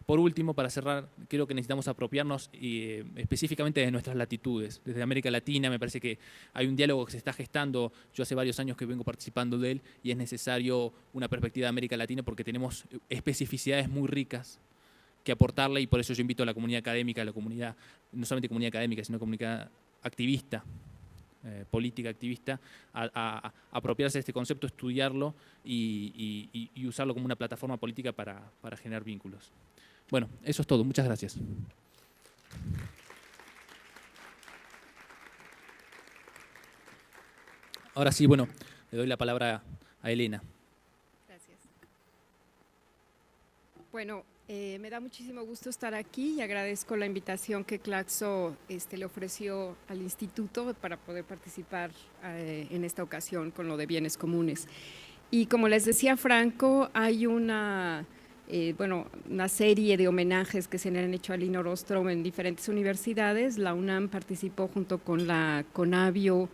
Por último, para cerrar, creo que necesitamos apropiarnos específicamente de nuestras latitudes. Desde América Latina me parece que hay un diálogo que se está gestando, yo hace varios años que vengo participando de él, y es necesario una perspectiva de América Latina porque tenemos especificidades muy ricas que aportarle, y por eso yo invito a la comunidad académica, a la comunidad, no solamente comunidad académica, sino comunidad activista, política activista, a apropiarse de este concepto, estudiarlo y usarlo como una plataforma política para generar vínculos. Bueno, eso es todo. Muchas gracias. Ahora sí, bueno, le doy la palabra a Elena. Gracias. Bueno, me da muchísimo gusto estar aquí y agradezco la invitación que Claxo le ofreció al instituto para poder participar en esta ocasión con lo de bienes comunes. Y como les decía Franco, hay una serie de homenajes que se le han hecho a Elinor Ostrom en diferentes universidades. La UNAM participó junto con la Conavio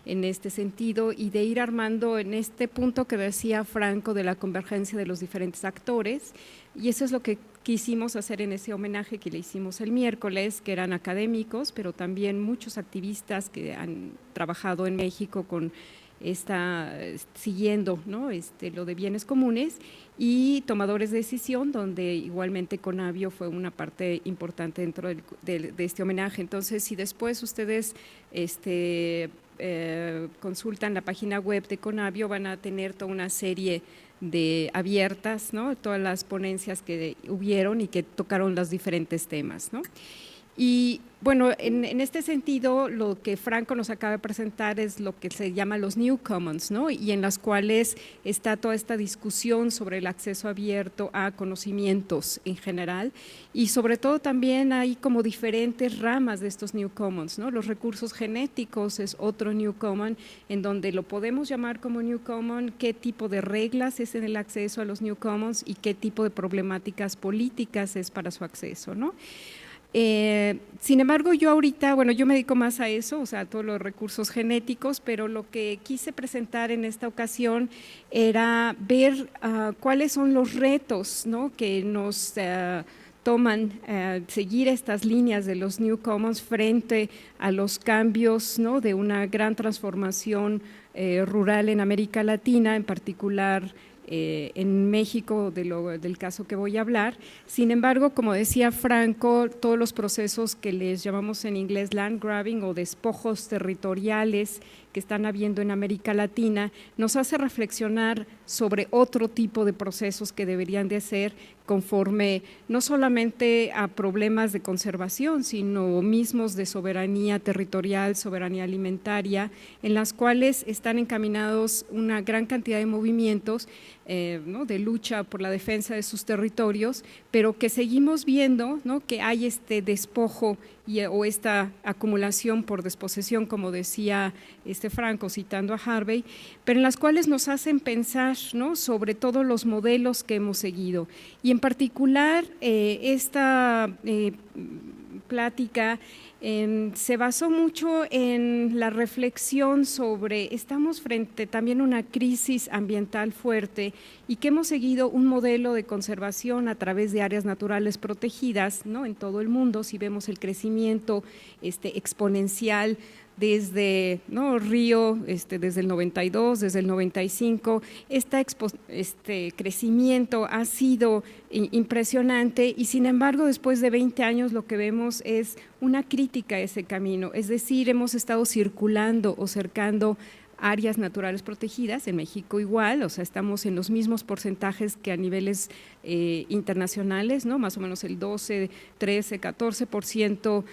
en este sentido, y de ir armando en este punto que decía Franco de la convergencia de los diferentes actores, y eso es lo que quisimos hacer en ese homenaje que le hicimos el miércoles, que eran académicos, pero también muchos activistas que han trabajado en México con siguiendo, ¿no?, lo de bienes comunes, y tomadores de decisión, donde igualmente Conavio fue una parte importante dentro de este homenaje. Entonces, si después ustedes consultan la página web de Conavio, van a tener toda una serie de abiertas, ¿no?, todas las ponencias que hubieron y que tocaron los diferentes temas, ¿no? Y bueno, en este sentido, lo que Franco nos acaba de presentar es lo que se llama los New Commons, ¿no?, y en las cuales está toda esta discusión sobre el acceso abierto a conocimientos en general, y sobre todo también hay como diferentes ramas de estos New Commons, ¿no? Los recursos genéticos es otro New Common, en donde lo podemos llamar como New Common, qué tipo de reglas es en el acceso a los New Commons y qué tipo de problemáticas políticas es para su acceso, ¿no? Sin embargo, yo ahorita, bueno, yo me dedico más a eso, o sea, a todos los recursos genéticos, pero lo que quise presentar en esta ocasión era ver cuáles son los retos, ¿no?, que nos toman seguir estas líneas de los New Commons frente a los cambios, ¿no?, de una gran transformación rural en América Latina, en particular en México, del caso que voy a hablar. Sin embargo, como decía Franco, todos los procesos que les llamamos en inglés land grabbing o despojos territoriales que están habiendo en América Latina, nos hace reflexionar sobre otro tipo de procesos que deberían de ser conforme no solamente a problemas de conservación, sino mismos de soberanía territorial, soberanía alimentaria, en las cuales están encaminados una gran cantidad de movimientos ¿no?, de lucha por la defensa de sus territorios, pero que seguimos viendo, ¿no?, que hay este despojo o esta acumulación por desposesión, como decía Franco citando a Harvey, pero en las cuales nos hacen pensar, ¿no?, sobre todos los modelos que hemos seguido. Y en particular esta plática se basó mucho en la reflexión sobre estamos frente también a una crisis ambiental fuerte y que hemos seguido un modelo de conservación a través de áreas naturales protegidas, ¿no?, en todo el mundo. Si vemos el crecimiento exponencial desde, ¿no?, Río, desde el 92, desde el 95, este crecimiento ha sido impresionante, y sin embargo después de 20 años lo que vemos es una crítica a ese camino, es decir, hemos estado circulando o cercando áreas naturales protegidas, en México igual, o sea, estamos en los mismos porcentajes que a niveles internacionales, ¿no? Más o menos el 12, 13, 14%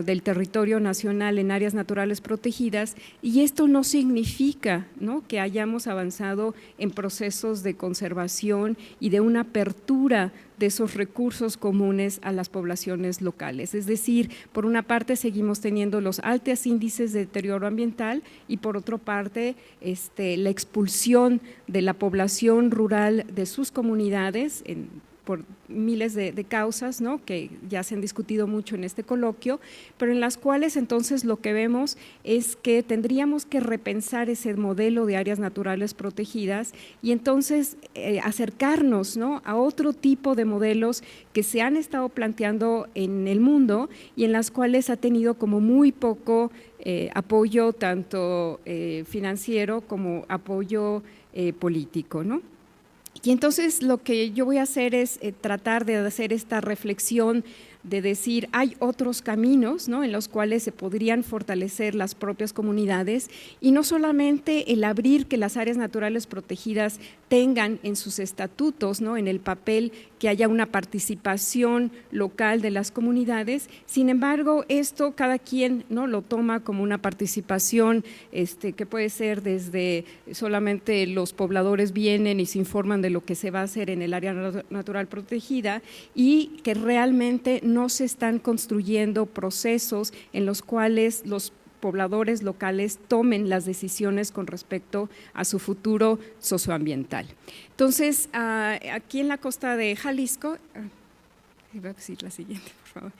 del territorio nacional en áreas naturales protegidas, y esto no significa, ¿no?, que hayamos avanzado en procesos de conservación y de una apertura de esos recursos comunes a las poblaciones locales. Es decir, por una parte seguimos teniendo los altos índices de deterioro ambiental y por otra parte la expulsión de la población rural de sus comunidades por miles de causas, ¿no?, que ya se han discutido mucho en este coloquio, pero en las cuales entonces lo que vemos es que tendríamos que repensar ese modelo de áreas naturales protegidas y entonces acercarnos, ¿no?, a otro tipo de modelos que se han estado planteando en el mundo y en las cuales ha tenido como muy poco apoyo tanto financiero como apoyo político, ¿no? Y entonces lo que yo voy a hacer es tratar de hacer esta reflexión de decir, hay otros caminos, ¿no?, en los cuales se podrían fortalecer las propias comunidades y no solamente el abrir que las áreas naturales protegidas tengan en sus estatutos, ¿no?, en el papel que haya una participación local de las comunidades. Sin embargo, esto cada quien, ¿no?, lo toma como una participación que puede ser desde solamente los pobladores vienen y se informan de lo que se va a hacer en el área natural protegida y que realmente no se están construyendo procesos en los cuales los pobladores locales tomen las decisiones con respecto a su futuro socioambiental. Entonces, aquí en la costa de Jalisco, voy a decir la siguiente, por favor.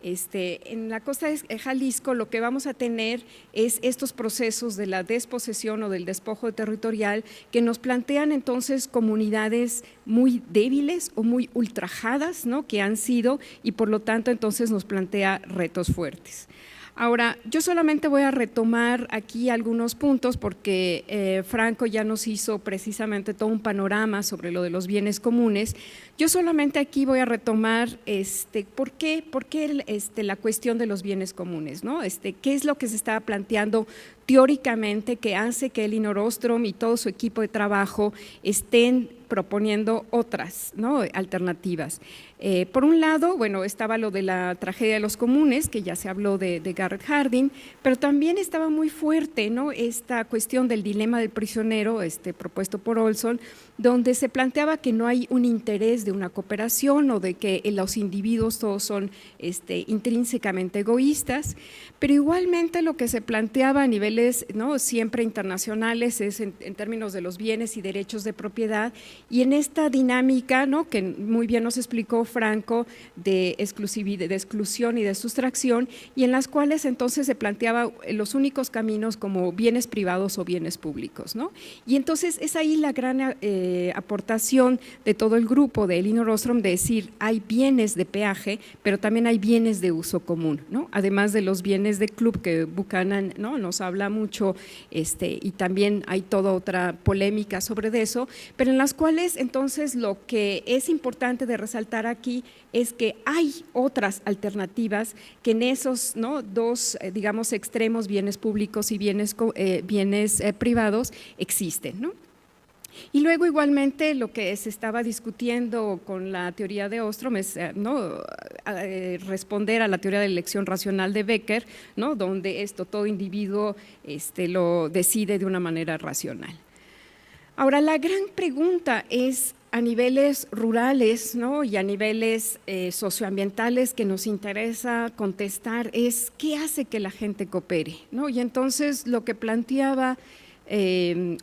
En la costa de Jalisco lo que vamos a tener es estos procesos de la desposesión o del despojo territorial que nos plantean entonces comunidades muy débiles o muy ultrajadas, ¿no?, que han sido y por lo tanto entonces nos plantea retos fuertes. Ahora, yo solamente voy a retomar aquí algunos puntos porque Franco ya nos hizo precisamente todo un panorama sobre lo de los bienes comunes. Yo solamente aquí voy a retomar ¿por qué la cuestión de los bienes comunes, ¿no? ¿Qué es lo que se estaba planteando teóricamente que hace que Elinor Ostrom y todo su equipo de trabajo estén proponiendo otras, ¿no?, alternativas? Por un lado, bueno, estaba lo de la tragedia de los comunes, que ya se habló de Garrett Hardin, pero también estaba muy fuerte, ¿no?, esta cuestión del dilema del prisionero propuesto por Olson, donde se planteaba que no hay un interés de una cooperación o de que los individuos todos son intrínsecamente egoístas, pero igualmente lo que se planteaba a niveles, ¿no?, siempre internacionales es en términos de los bienes y derechos de propiedad y en esta dinámica, ¿no?, que muy bien nos explicó Franco de exclusión y de sustracción y en las cuales entonces se planteaba los únicos caminos como bienes privados o bienes públicos, ¿no? Y entonces es ahí la gran aportación de todo el grupo de Elinor Ostrom de decir hay bienes de peaje, pero también hay bienes de uso común, ¿no?, además de los bienes de club que Buchanan, ¿no?, nos habla mucho y también hay toda otra polémica sobre eso, pero en las cuales entonces lo que es importante de resaltar aquí es que hay otras alternativas que en esos, ¿no?, dos, digamos, extremos, bienes públicos y bienes privados existen, ¿no? Y luego igualmente lo que se estaba discutiendo con la teoría de Ostrom es responder a la teoría de elección racional de Becker, ¿no?, donde todo individuo lo decide de una manera racional. Ahora, la gran pregunta es a niveles rurales, ¿no?, y a niveles socioambientales que nos interesa contestar es ¿qué hace que la gente coopere?, ¿no? Y entonces lo que planteaba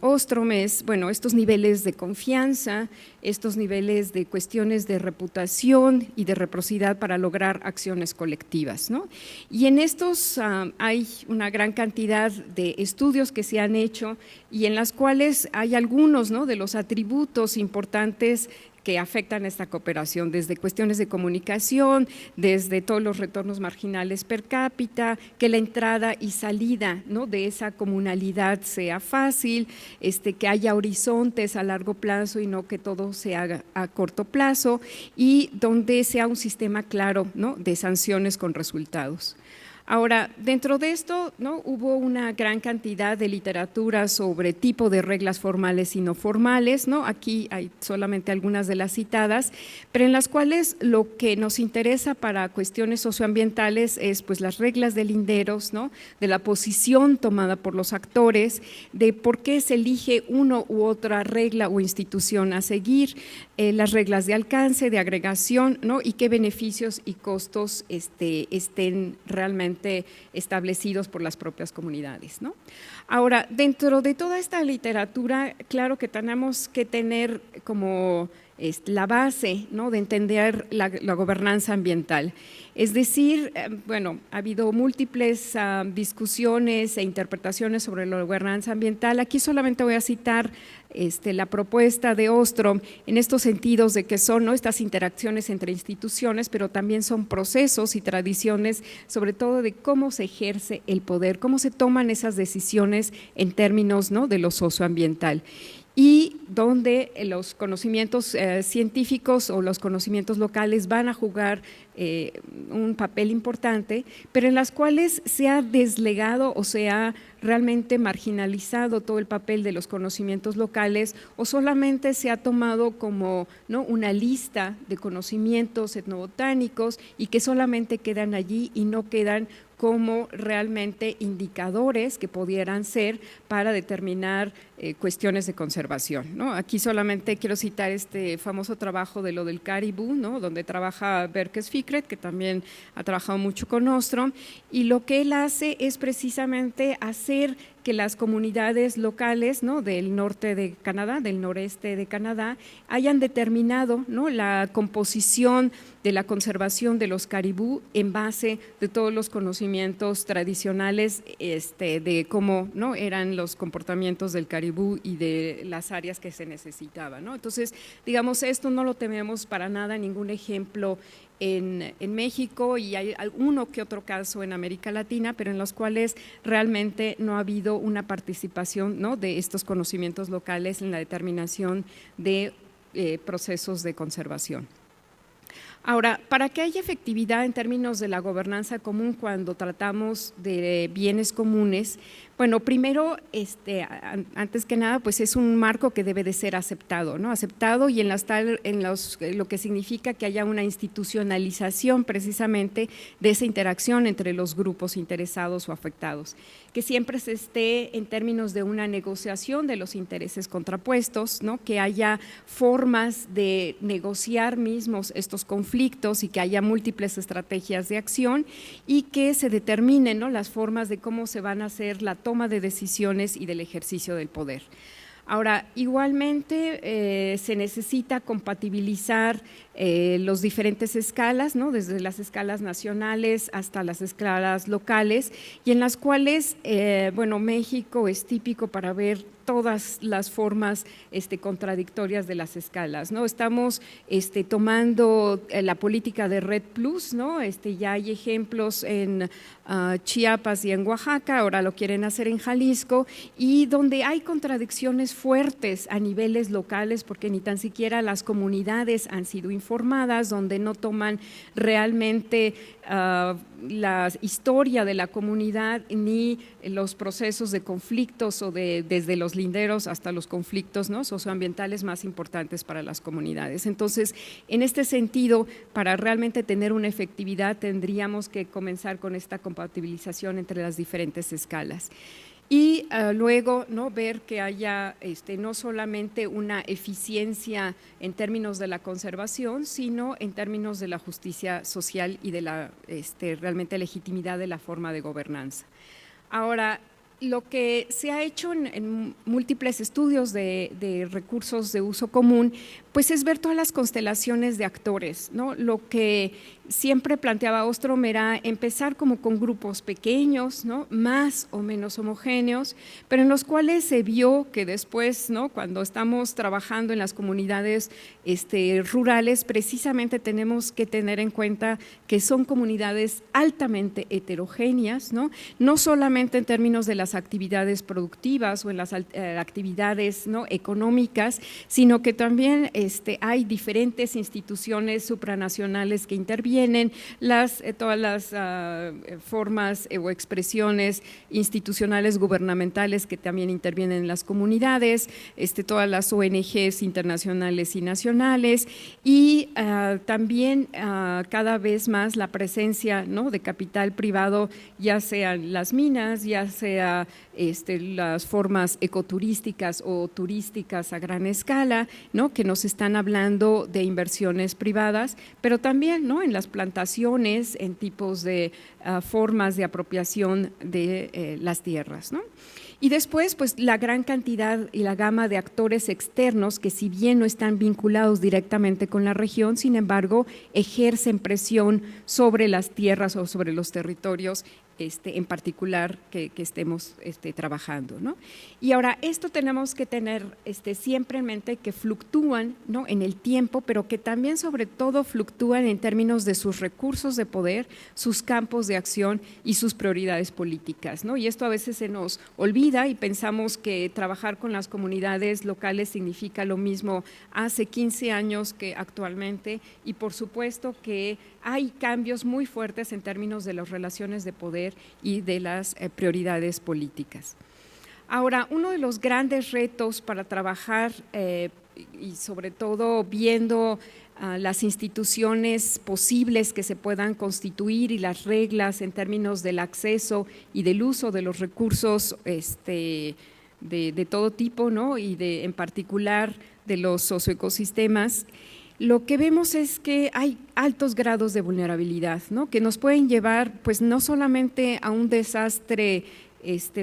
Ostrom es, bueno, estos niveles de confianza, estos niveles de cuestiones de reputación y de reciprocidad para lograr acciones colectivas, ¿no? Y en estos hay una gran cantidad de estudios que se han hecho y en las cuales hay algunos, ¿no?, de los atributos importantes que afectan esta cooperación, desde cuestiones de comunicación, desde todos los retornos marginales per cápita, que la entrada y salida, ¿no?, de esa comunalidad sea fácil, que haya horizontes a largo plazo y no que todo se haga a corto plazo y donde sea un sistema claro, ¿no?, de sanciones con resultados. Ahora, dentro de esto, ¿no?, hubo una gran cantidad de literatura sobre tipo de reglas formales y no formales, ¿no? Aquí hay solamente algunas de las citadas, pero en las cuales lo que nos interesa para cuestiones socioambientales es pues las reglas de linderos, ¿no?, de la posición tomada por los actores, de por qué se elige uno u otra regla o institución a seguir, las reglas de alcance, de agregación, ¿no?, y qué beneficios y costos estén realmente establecidos por las propias comunidades, ¿no? Ahora, dentro de toda esta literatura, claro que tenemos que tener como la base, ¿no?, de entender la gobernanza ambiental. Es decir, bueno, ha habido múltiples discusiones e interpretaciones sobre la gobernanza ambiental. Aquí solamente voy a citar la propuesta de Ostrom en estos sentidos de que son, ¿no?, estas interacciones entre instituciones, pero también son procesos y tradiciones, sobre todo de cómo se ejerce el poder, cómo se toman esas decisiones en términos, ¿no?, de lo socioambiental, y donde los conocimientos científicos o los conocimientos locales van a jugar un papel importante, pero en las cuales se ha deslegado o se ha realmente marginalizado todo el papel de los conocimientos locales, o solamente se ha tomado como, ¿no?, una lista de conocimientos etnobotánicos y que solamente quedan allí y no quedan como realmente indicadores que pudieran ser para determinar cuestiones de conservación, ¿no? Aquí solamente quiero citar este famoso trabajo de lo del caribú, ¿no?, donde trabaja Berkes Fikret, que también ha trabajado mucho con Ostrom, y lo que él hace es precisamente hacer que las comunidades locales, ¿no?, del norte de Canadá, del noreste de Canadá, hayan determinado, ¿no?, la composición de la conservación de los caribú en base de todos los conocimientos tradicionales de cómo, ¿no?, eran los comportamientos del caribú y de las áreas que se necesitaban, ¿no? Entonces, digamos, esto no lo tenemos para nada, ningún ejemplo en México, y hay uno que otro caso en América Latina, pero en los cuales realmente no ha habido una participación, ¿no?, de estos conocimientos locales en la determinación de procesos de conservación. Ahora, para que haya efectividad en términos de la gobernanza común cuando tratamos de bienes comunes, bueno, primero, antes que nada, pues es un marco que debe de ser aceptado, ¿no? Aceptado, y lo que significa que haya una institucionalización precisamente de esa interacción entre los grupos interesados o afectados, que siempre se esté en términos de una negociación de los intereses contrapuestos, ¿no?, que haya formas de negociar mismos estos conflictos y que haya múltiples estrategias de acción, y que se determinen, ¿no?, las formas de cómo se van a hacer la toma de decisiones y del ejercicio del poder. Ahora, igualmente se necesita compatibilizar los diferentes escalas, ¿no?, desde las escalas nacionales hasta las escalas locales, y en las cuales, bueno, México es típico para ver todas las formas contradictorias de las escalas, ¿no? Estamos tomando la política de Red Plus, ¿no? Ya hay ejemplos en Chiapas y en Oaxaca, ahora lo quieren hacer en Jalisco, y donde hay contradicciones fuertes a niveles locales, porque ni tan siquiera las comunidades han sido informadas, donde no toman realmente la historia de la comunidad ni los procesos de conflictos o desde los linderos hasta los conflictos, ¿no?, socioambientales más importantes para las comunidades. Entonces, en este sentido, para realmente tener una efectividad, tendríamos que comenzar con esta compatibilización entre las diferentes escalas. Y luego, ¿no?, ver que haya no solamente una eficiencia en términos de la conservación, sino en términos de la justicia social y de la realmente legitimidad de la forma de gobernanza. Ahora, lo que se ha hecho en múltiples estudios de recursos de uso común, pues es ver todas las constelaciones de actores, ¿no? Lo que siempre planteaba Ostrom era empezar como con grupos pequeños, ¿no?, más o menos homogéneos, pero en los cuales se vio que después, ¿no?, cuando estamos trabajando en las comunidades rurales, precisamente tenemos que tener en cuenta que son comunidades altamente heterogéneas, ¿no?, no solamente en términos de la las actividades productivas o en las actividades, ¿no?, económicas, sino que también hay diferentes instituciones supranacionales que intervienen, todas las formas o expresiones institucionales gubernamentales que también intervienen en las comunidades, todas las ONGs internacionales y nacionales, y también cada vez más la presencia, ¿no?, de capital privado, ya sean las minas, ya sea las formas ecoturísticas o turísticas a gran escala, ¿no?, que nos están hablando de inversiones privadas, pero también, ¿no?, en las plantaciones, en tipos de formas de apropiación de las tierras, ¿no? Y después, pues la gran cantidad y la gama de actores externos que, si bien no están vinculados directamente con la región, sin embargo, ejercen presión sobre las tierras o sobre los territorios en particular que estemos trabajando, ¿no? Y ahora, esto tenemos que tener siempre en mente, que fluctúan, ¿no?, en el tiempo, pero que también sobre todo fluctúan en términos de sus recursos de poder, sus campos de acción y sus prioridades políticas, ¿no? Y esto a veces se nos olvida y pensamos que trabajar con las comunidades locales significa lo mismo hace 15 años que actualmente, y por supuesto que hay cambios muy fuertes en términos de las relaciones de poder y de las prioridades políticas. Ahora, uno de los grandes retos para trabajar y sobre todo viendo las instituciones posibles que se puedan constituir y las reglas en términos del acceso y del uso de los recursos de todo tipo, ¿no?, y en particular de los socioecosistemas, lo que vemos es que hay altos grados de vulnerabilidad, ¿no?, que nos pueden llevar, pues, no solamente a un desastre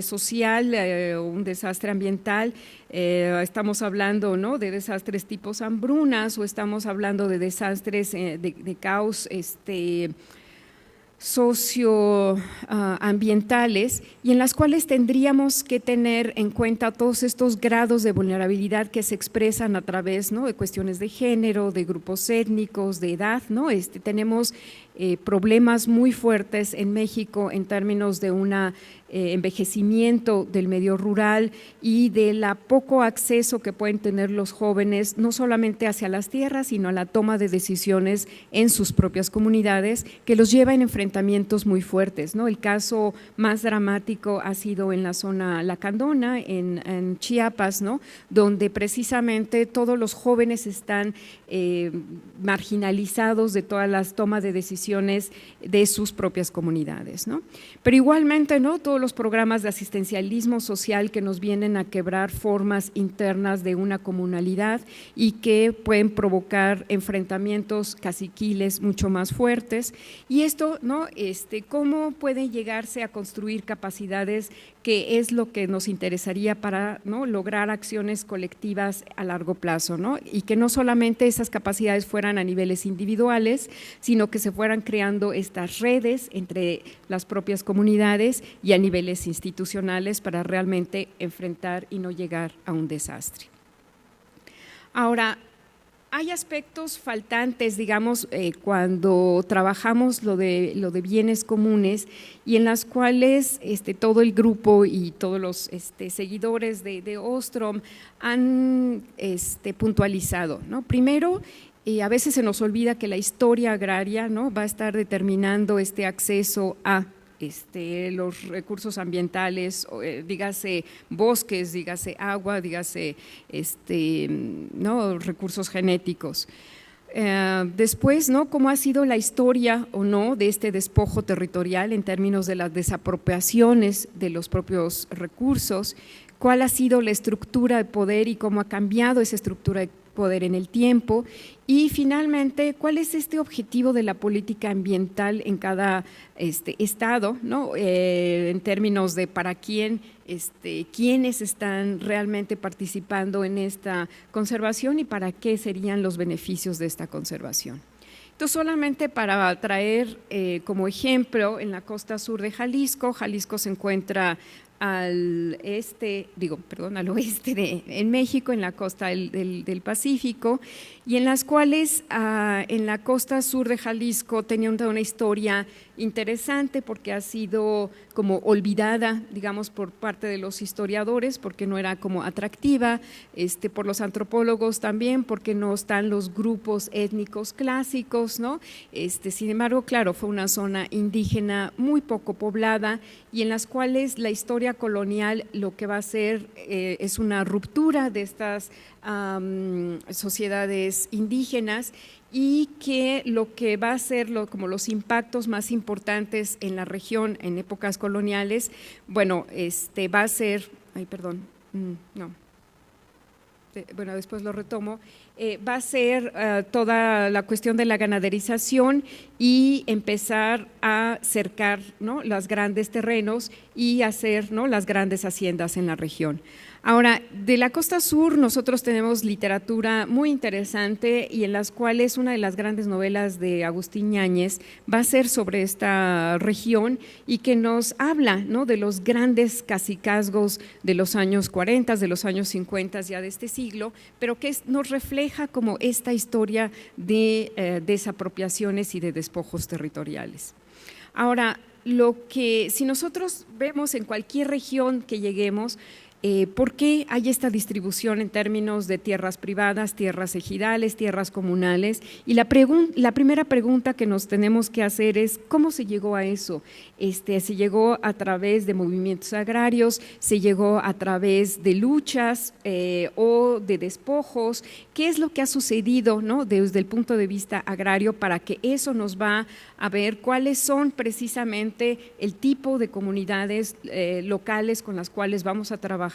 social o un desastre ambiental, estamos hablando, ¿no?, de desastres tipos hambrunas, o estamos hablando de desastres de caos socioambientales, y en las cuales tendríamos que tener en cuenta todos estos grados de vulnerabilidad que se expresan a través, ¿no?, de cuestiones de género, de grupos étnicos, de edad, ¿no? Tenemos problemas muy fuertes en México en términos de un envejecimiento del medio rural y de la poco acceso que pueden tener los jóvenes, no solamente hacia las tierras, sino a la toma de decisiones en sus propias comunidades, que los lleva en enfrentamientos muy fuertes, ¿no? El caso más dramático ha sido en la zona Lacandona, en Chiapas, ¿no?, donde precisamente todos los jóvenes están marginalizados de todas las tomas de decisiones de sus propias comunidades, ¿no? Pero igualmente, ¿no?, todos los programas de asistencialismo social que nos vienen a quebrar formas internas de una comunalidad y que pueden provocar enfrentamientos caciquiles mucho más fuertes. Y esto, ¿no?, cómo puede llegarse a construir capacidades, que es lo que nos interesaría para, ¿no?, lograr acciones colectivas a largo plazo, ¿no?, y que no solamente esas capacidades fueran a niveles individuales, sino que se fueran creando estas redes entre las propias comunidades y a niveles institucionales para realmente enfrentar y no llegar a un desastre. Ahora, hay aspectos faltantes, digamos, cuando trabajamos lo de bienes comunes, y en las cuales todo el grupo y todos los seguidores de Ostrom han puntualizado, ¿no? Primero, a veces se nos olvida que la historia agraria, ¿no?, va a estar determinando este acceso a los recursos ambientales, dígase bosques, dígase agua, dígase ¿no?, recursos genéticos. Después, ¿no?, cómo ha sido la historia o no de este despojo territorial en términos de las desapropiaciones de los propios recursos, cuál ha sido la estructura de poder y cómo ha cambiado esa estructura de poder en el tiempo, y finalmente cuál es objetivo de la política ambiental en cada estado, ¿no?, en términos de para quién, quiénes están realmente participando en esta conservación y para qué serían los beneficios de esta conservación. Entonces, solamente para traer como ejemplo, en la costa sur de Jalisco se encuentra al oeste en México, en la costa del Pacífico, y en las cuales en la costa sur de Jalisco tenían una historia interesante porque ha sido como olvidada, digamos, por parte de los historiadores, porque no era como atractiva, por los antropólogos también, porque no están los grupos étnicos clásicos, ¿no? Sin embargo, claro, fue una zona indígena muy poco poblada y en las cuales la historia colonial lo que va a hacer es una ruptura de estas sociedades indígenas y que lo que va a ser como los impactos más importantes en la región en épocas coloniales, bueno, va a ser, bueno, después lo retomo, va a ser toda la cuestión de la ganaderización y empezar a cercar, ¿no?, los grandes terrenos y hacer, ¿no?, las grandes haciendas en la región. Ahora, de la costa sur nosotros tenemos literatura muy interesante y en las cuales una de las grandes novelas de Agustín Yáñez va a ser sobre esta región y que nos habla, ¿no?, de los grandes cacicazgos de los años 40, de los años 50 ya de este siglo, pero que nos refleja como esta historia de desapropiaciones y de despojos territoriales. Ahora, si nosotros vemos en cualquier región que lleguemos, ¿por qué hay esta distribución en términos de tierras privadas, tierras ejidales, tierras comunales? Y la primera pregunta que nos tenemos que hacer es ¿cómo se llegó a eso? Se llegó a través de movimientos agrarios, se llegó a través de luchas o de despojos. ¿Qué es lo que ha sucedido, ¿no?, desde el punto de vista agrario para que eso nos va a ver cuáles son precisamente el tipo de comunidades locales con las cuales vamos a trabajar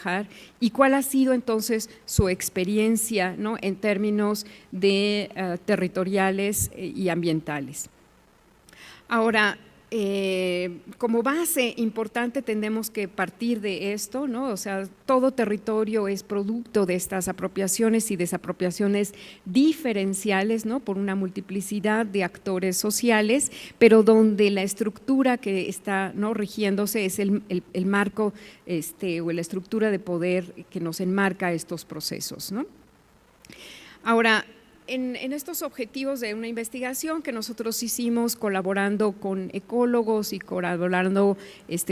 y cuál ha sido entonces su experiencia, ¿no?, en términos de territoriales y ambientales? Ahora, como base importante tenemos que partir de esto, ¿no? O sea, todo territorio es producto de estas apropiaciones y desapropiaciones diferenciales, ¿no?, por una multiplicidad de actores sociales, pero donde la estructura que está, ¿no?, rigiéndose es el marco o la estructura de poder que nos enmarca estos procesos, ¿no? Ahora, en estos objetivos de una investigación que nosotros hicimos colaborando con ecólogos y colaborando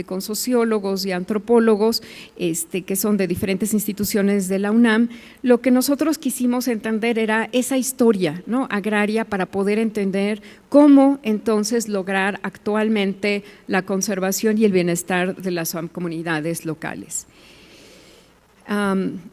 con sociólogos y antropólogos que son de diferentes instituciones de la UNAM, lo que nosotros quisimos entender era esa historia, ¿no?, agraria para poder entender cómo entonces lograr actualmente la conservación y el bienestar de las comunidades locales.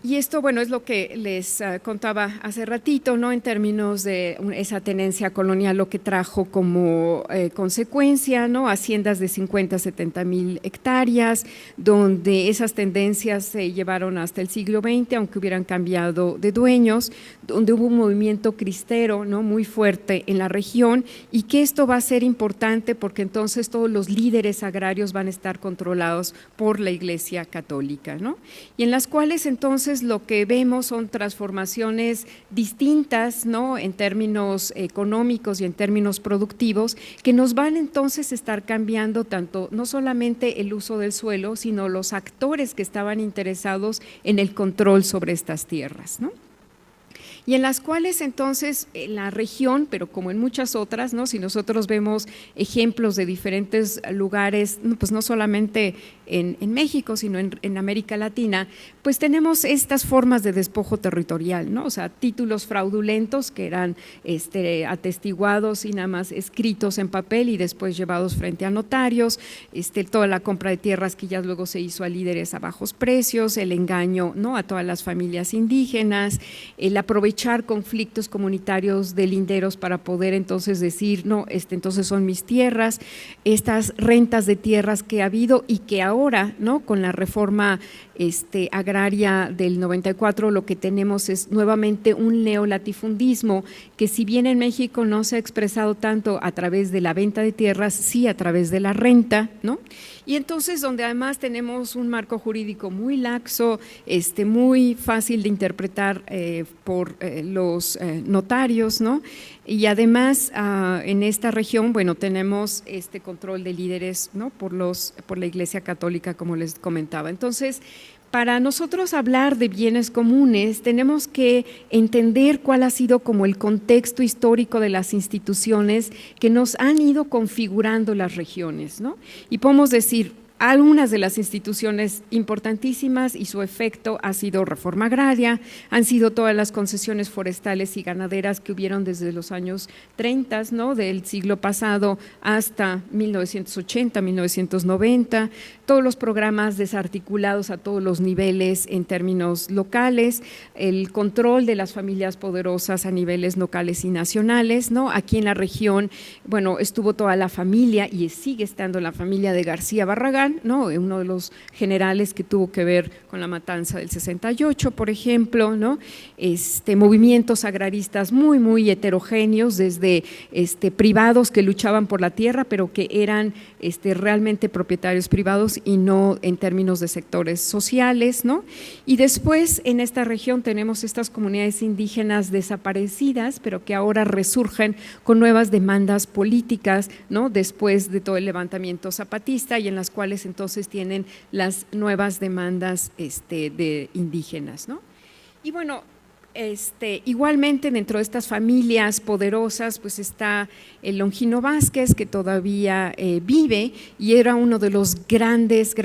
Y esto, bueno, es lo que les contaba hace ratito, ¿no?, en términos de esa tenencia colonial, lo que trajo como consecuencia, ¿no?, haciendas de 50 a 70 mil hectáreas, donde esas tendencias se llevaron hasta el siglo XX, aunque hubieran cambiado de dueños, donde hubo un movimiento cristero, ¿no?, muy fuerte en la región y que esto va a ser importante porque entonces todos los líderes agrarios van a estar controlados por la Iglesia Católica, ¿no?, y en las cuales entonces lo que vemos son transformaciones distintas, ¿no?, en términos económicos y en términos productivos, que nos van entonces a estar cambiando tanto, no solamente el uso del suelo, sino los actores que estaban interesados en el control sobre estas tierras, ¿no? Y en las cuales entonces en la región, pero como en muchas otras, ¿no?, si nosotros vemos ejemplos de diferentes lugares, pues no solamente en México, sino en América Latina, pues tenemos estas formas de despojo territorial, ¿no? O sea, títulos fraudulentos que eran atestiguados y nada más escritos en papel y después llevados frente a notarios, toda la compra de tierras que ya luego se hizo a líderes a bajos precios, el engaño, ¿no?, a todas las familias indígenas, el aprovechar conflictos comunitarios de linderos para poder entonces decir, no, entonces son mis tierras, estas rentas de tierras que ha habido y que ahora, ¿no?, con la reforma agraria del 94 lo que tenemos es nuevamente un neolatifundismo que si bien en México no se ha expresado tanto a través de la venta de tierras, sí a través de la renta, ¿no? Y entonces donde además tenemos un marco jurídico muy laxo, muy fácil de interpretar por los notarios, ¿no? Y además en esta región, bueno, tenemos este control de líderes, ¿no?, por la Iglesia Católica, como les comentaba. Entonces, para nosotros hablar de bienes comunes tenemos que entender cuál ha sido como el contexto histórico de las instituciones que nos han ido configurando las regiones, ¿no? Y podemos decir, algunas de las instituciones importantísimas y su efecto ha sido reforma agraria, han sido todas las concesiones forestales y ganaderas que hubieron desde los años 30, ¿no?, del siglo pasado hasta 1980, 1990, todos los programas desarticulados a todos los niveles en términos locales, el control de las familias poderosas a niveles locales y nacionales, ¿no? Aquí en la región, bueno, estuvo toda la familia y sigue estando la familia de García Barragán, ¿no?, uno de los generales que tuvo que ver con la matanza del 68, por ejemplo, ¿no? Movimientos agraristas muy, muy heterogéneos, desde privados que luchaban por la tierra, pero que eran realmente propietarios privados y no en términos de sectores sociales, ¿no? Y después en esta región tenemos estas comunidades indígenas desaparecidas, pero que ahora resurgen con nuevas demandas políticas, ¿no?, después de todo el levantamiento zapatista, y en las cuales entonces tienen las nuevas demandas de indígenas, ¿no? Y bueno, igualmente dentro de estas familias poderosas pues está el Longino Vázquez, que todavía vive y era uno de los grandes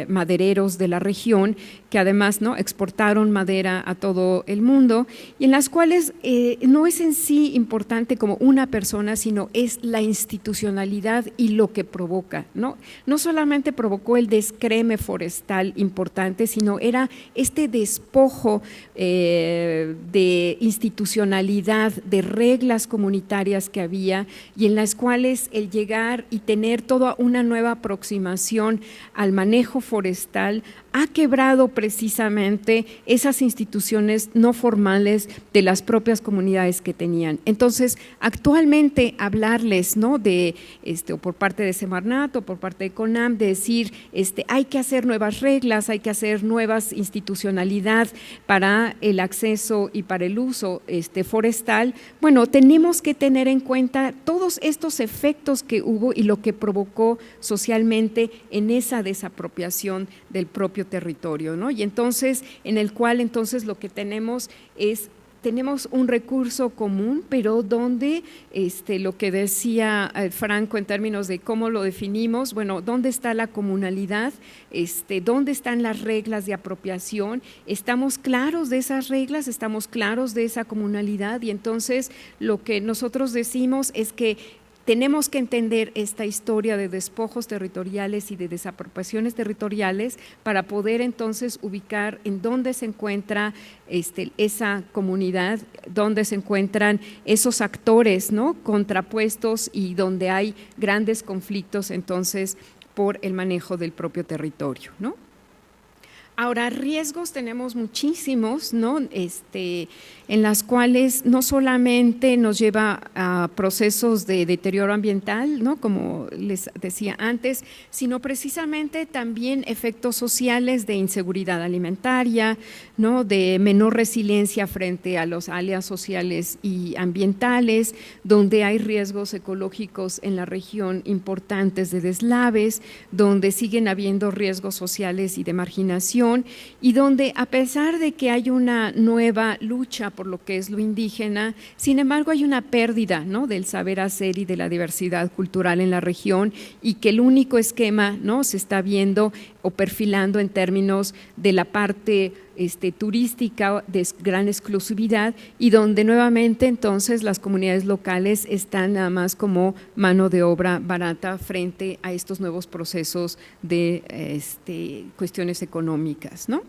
madereros de la región, que además, ¿no?, exportaron madera a todo el mundo, y en las cuales no es en sí importante como una persona, sino es la institucionalidad y lo que provoca, ¿no? No solamente provocó el descreme forestal importante, sino era este despojo de institucionalidad, de reglas comunitarias que había, y en las cuales el llegar y tener toda una nueva aproximación al manejo forestal ha quebrado precisamente esas instituciones no formales de las propias comunidades que tenían. Entonces, actualmente hablarles, ¿no?, de o por parte de Semarnat o por parte de CONAM, de decir hay que hacer nuevas reglas, hay que hacer nuevas institucionalidad para el acceso y para el uso forestal. Bueno, tenemos que tener en cuenta todos estos efectos que hubo y lo que provocó socialmente en esa desapropiación del propio territorio, ¿no? Y entonces, en el cual entonces lo que tenemos un recurso común, pero donde lo que decía Franco en términos de cómo lo definimos, bueno, ¿dónde está la comunalidad? ¿Dónde están las reglas de apropiación? ¿Estamos claros de esas reglas? ¿Estamos claros de esa comunalidad? Y entonces lo que nosotros decimos es que tenemos que entender esta historia de despojos territoriales y de desapropiaciones territoriales para poder entonces ubicar en dónde se encuentra esa comunidad, dónde se encuentran esos actores, ¿no?, contrapuestos, y donde hay grandes conflictos entonces por el manejo del propio territorio, ¿no? Ahora, riesgos tenemos muchísimos, ¿no?, en las cuales no solamente nos lleva a procesos de deterioro ambiental, ¿no?, como les decía antes, sino precisamente también efectos sociales de inseguridad alimentaria, ¿no?, de menor resiliencia frente a los alias sociales y ambientales, donde hay riesgos ecológicos en la región importantes de deslaves, donde siguen habiendo riesgos sociales y de marginación, y donde a pesar de que hay una nueva lucha por lo que es lo indígena, sin embargo hay una pérdida, ¿no?, del saber hacer y de la diversidad cultural en la región, y que el único esquema, ¿no?, se está viendo o perfilando en términos de la parte turística de gran exclusividad, y donde nuevamente entonces las comunidades locales están nada más como mano de obra barata frente a estos nuevos procesos de cuestiones económicas, ¿no?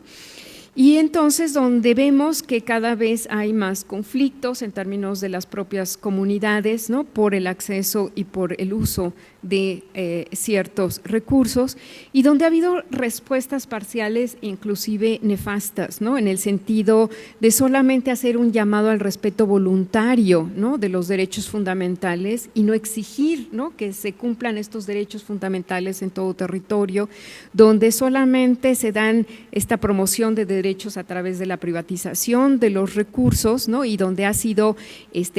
Y entonces donde vemos que cada vez hay más conflictos en términos de las propias comunidades, ¿no?, por el acceso y por el uso de ciertos recursos, y donde ha habido respuestas parciales inclusive nefastas, ¿no?, en el sentido de solamente hacer un llamado al respeto voluntario, ¿no?, de los derechos fundamentales, y no exigir, ¿no?, que se cumplan estos derechos fundamentales en todo territorio, donde solamente se dan esta promoción de derechos a través de la privatización de los recursos, ¿no?, y donde ha sido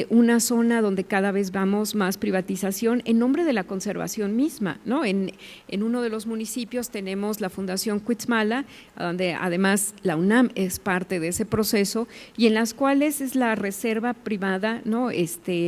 una zona donde cada vez vamos más privatización en nombre de la conservación conservación misma, ¿no? En uno de los municipios tenemos la Fundación Cuitzmala, donde además la UNAM es parte de ese proceso, y en las cuales es la reserva privada, ¿no?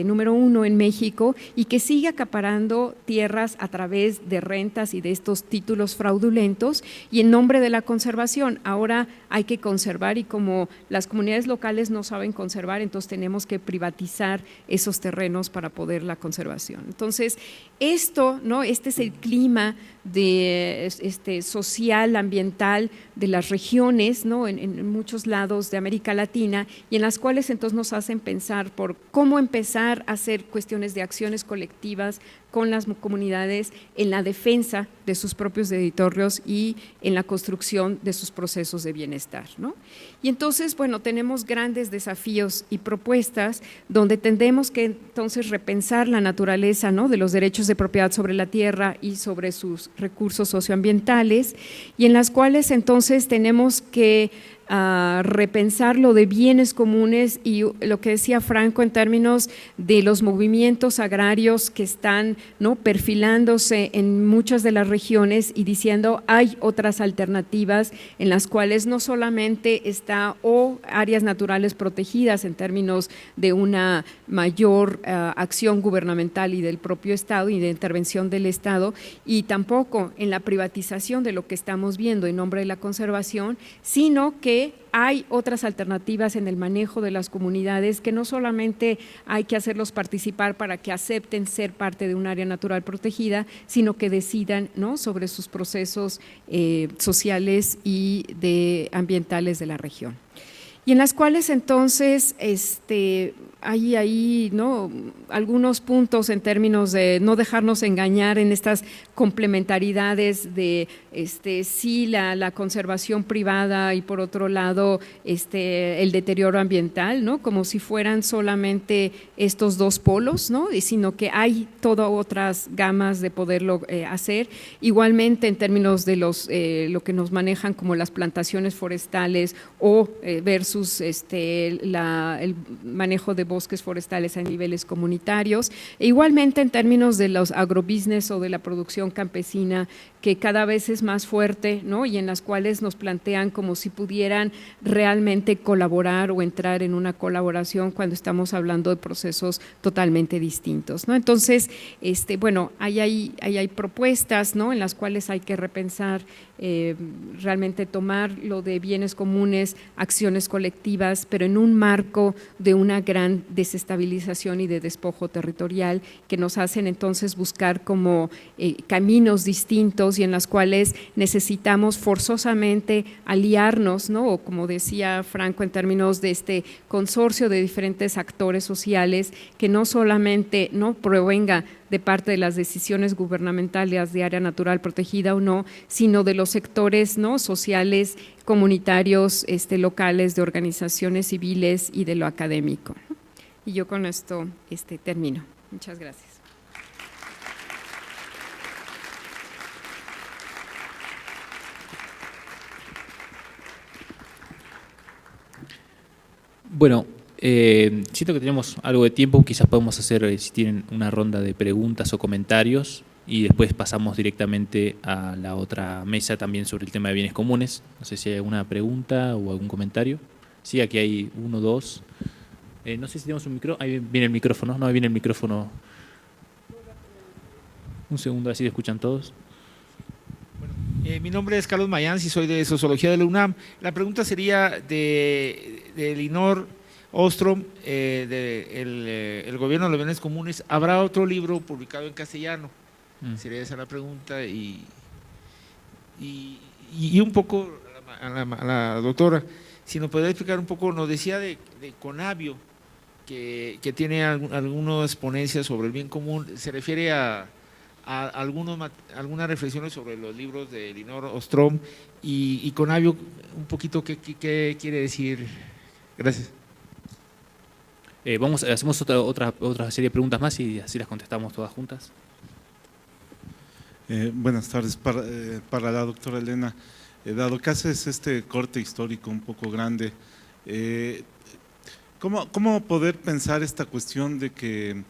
Número 1 en México, y que sigue acaparando tierras a través de rentas y de estos títulos fraudulentos, y en nombre de la conservación. Ahora hay que conservar, y como las comunidades locales no saben conservar, entonces tenemos que privatizar esos terrenos para poder la conservación. Entonces, esto, ¿no? Este es el clima social, ambiental de las regiones, ¿no? En muchos lados de América Latina, y en las cuales entonces nos hacen pensar por cómo empezar a hacer cuestiones de acciones colectivas con las comunidades en la defensa de sus propios territorios y en la construcción de sus procesos de bienestar, ¿no? Y entonces, bueno, tenemos grandes desafíos y propuestas donde tendremos que entonces repensar la naturaleza, ¿no? De los derechos de propiedad sobre la tierra y sobre sus recursos socioambientales, y en las cuales entonces tenemos que repensar lo de bienes comunes y lo que decía Franco en términos de los movimientos agrarios que están, ¿no? Perfilándose en muchas de las regiones y diciendo hay otras alternativas en las cuales no solamente está áreas naturales protegidas en términos de una mayor acción gubernamental y del propio Estado y de intervención del Estado, y tampoco en la privatización de lo que estamos viendo en nombre de la conservación, sino que hay otras alternativas en el manejo de las comunidades, que no solamente hay que hacerlos participar para que acepten ser parte de un área natural protegida, sino que decidan, ¿no? sobre sus procesos sociales y ambientales de la región. Y en las cuales entonces hay ahí, ¿no? algunos puntos en términos de no dejarnos engañar en estas complementariedades de sí la conservación privada y por otro lado el deterioro ambiental, ¿no? como si fueran solamente estos dos polos, ¿no? sino que hay todas otras gamas de poderlo hacer. Igualmente en términos de lo que nos manejan como las plantaciones forestales o versus el manejo de bosques forestales a niveles comunitarios, e igualmente en términos de los agrobusiness o de la producción campesina, que cada vez es más fuerte, ¿no? y en las cuales nos plantean como si pudieran realmente colaborar o entrar en una colaboración cuando estamos hablando de procesos totalmente distintos, ¿no? Entonces, bueno, ahí hay propuestas, ¿no? en las cuales hay que repensar realmente tomar lo de bienes comunes, acciones colectivas, pero en un marco de una gran desestabilización y de despojo territorial que nos hacen entonces buscar como caminos distintos y en las cuales necesitamos forzosamente aliarnos, ¿no? o como decía Franco en términos de este consorcio de diferentes actores sociales que no solamente no provenga de parte de las decisiones gubernamentales de área natural protegida o no, sino de los sectores, ¿no? sociales, comunitarios, locales, de organizaciones civiles y de lo académico. Y yo con esto termino. Muchas gracias. Bueno, siento que tenemos algo de tiempo, quizás podemos hacer, si tienen una ronda de preguntas o comentarios, y después pasamos directamente a la otra mesa también sobre el tema de bienes comunes. No sé si hay alguna pregunta o algún comentario. Sí, aquí hay 1, 2. No sé si tenemos un micrófono. Ahí viene el micrófono. No, ahí viene el micrófono. Un segundo, así lo escuchan todos. Mi nombre es Carlos Mayans y soy de Sociología de la UNAM. La pregunta sería de Elinor Ostrom, el gobierno de los bienes comunes. ¿Habrá otro libro publicado en castellano? Sería esa la pregunta. Y un poco a la doctora, si nos podría explicar un poco, nos decía de Conavio, que tiene algunas ponencias sobre el bien común. ¿Se refiere a algunas reflexiones sobre los libros de Elinor Ostrom y Conavio, un poquito qué quiere decir? Gracias. Hacemos otra serie de preguntas más y así las contestamos todas juntas. Buenas tardes. Para la doctora Elena, dado que haces este corte histórico un poco grande, ¿cómo poder pensar esta cuestión de que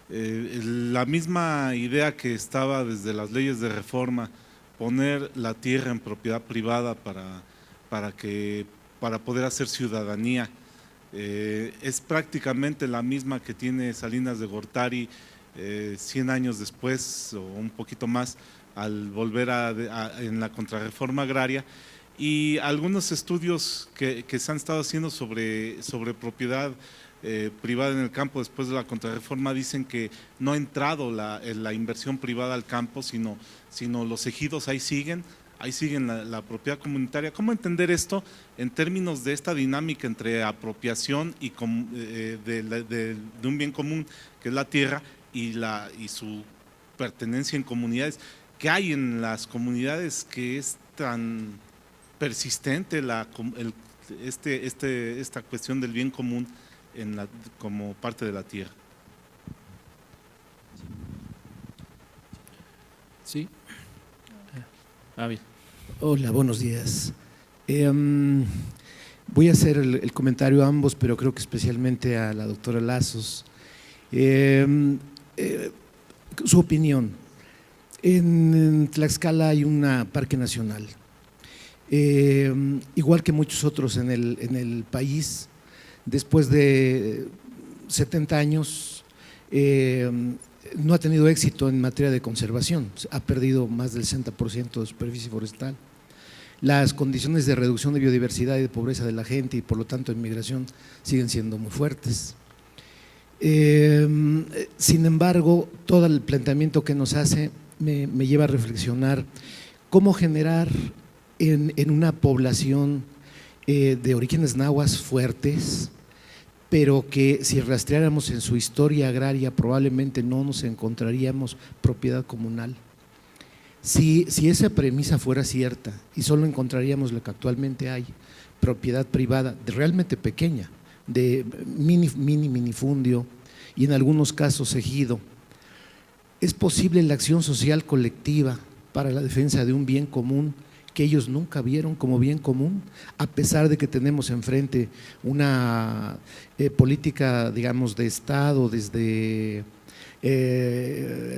La misma idea que estaba desde las leyes de reforma, poner la tierra en propiedad privada para poder hacer ciudadanía, es prácticamente la misma que tiene Salinas de Gortari 100 años después o un poquito más, al volver en la contrarreforma agraria. Y algunos estudios que se han estado haciendo sobre propiedad privada en el campo después de la contrarreforma dicen que no ha entrado la inversión privada al campo, sino los ejidos ahí siguen la propiedad comunitaria. ¿Cómo entender esto en términos de esta dinámica entre apropiación y de un bien común que es la tierra y su pertenencia en comunidades? ¿Qué hay en las comunidades que es tan persistente esta cuestión del bien común como parte de la tierra? Sí. Bien. Hola, buenos días. Voy a hacer el comentario a ambos, pero creo que especialmente a la doctora Lazos. Su opinión. En Tlaxcala hay un parque nacional. Igual que muchos otros en el país, después de 70 años, no ha tenido éxito en materia de conservación, ha perdido más del 60% de superficie forestal. Las condiciones de reducción de biodiversidad y de pobreza de la gente y por lo tanto de migración siguen siendo muy fuertes. Sin embargo, todo el planteamiento que nos hace me lleva a reflexionar cómo generar en una población de orígenes nahuas fuertes, pero que si rastreáramos en su historia agraria probablemente no nos encontraríamos propiedad comunal. Si esa premisa fuera cierta y solo encontraríamos lo que actualmente hay, propiedad privada realmente pequeña, de minifundio y en algunos casos ejido, es posible la acción social colectiva para la defensa de un bien común que ellos nunca vieron como bien común, a pesar de que tenemos enfrente una política, digamos, de Estado desde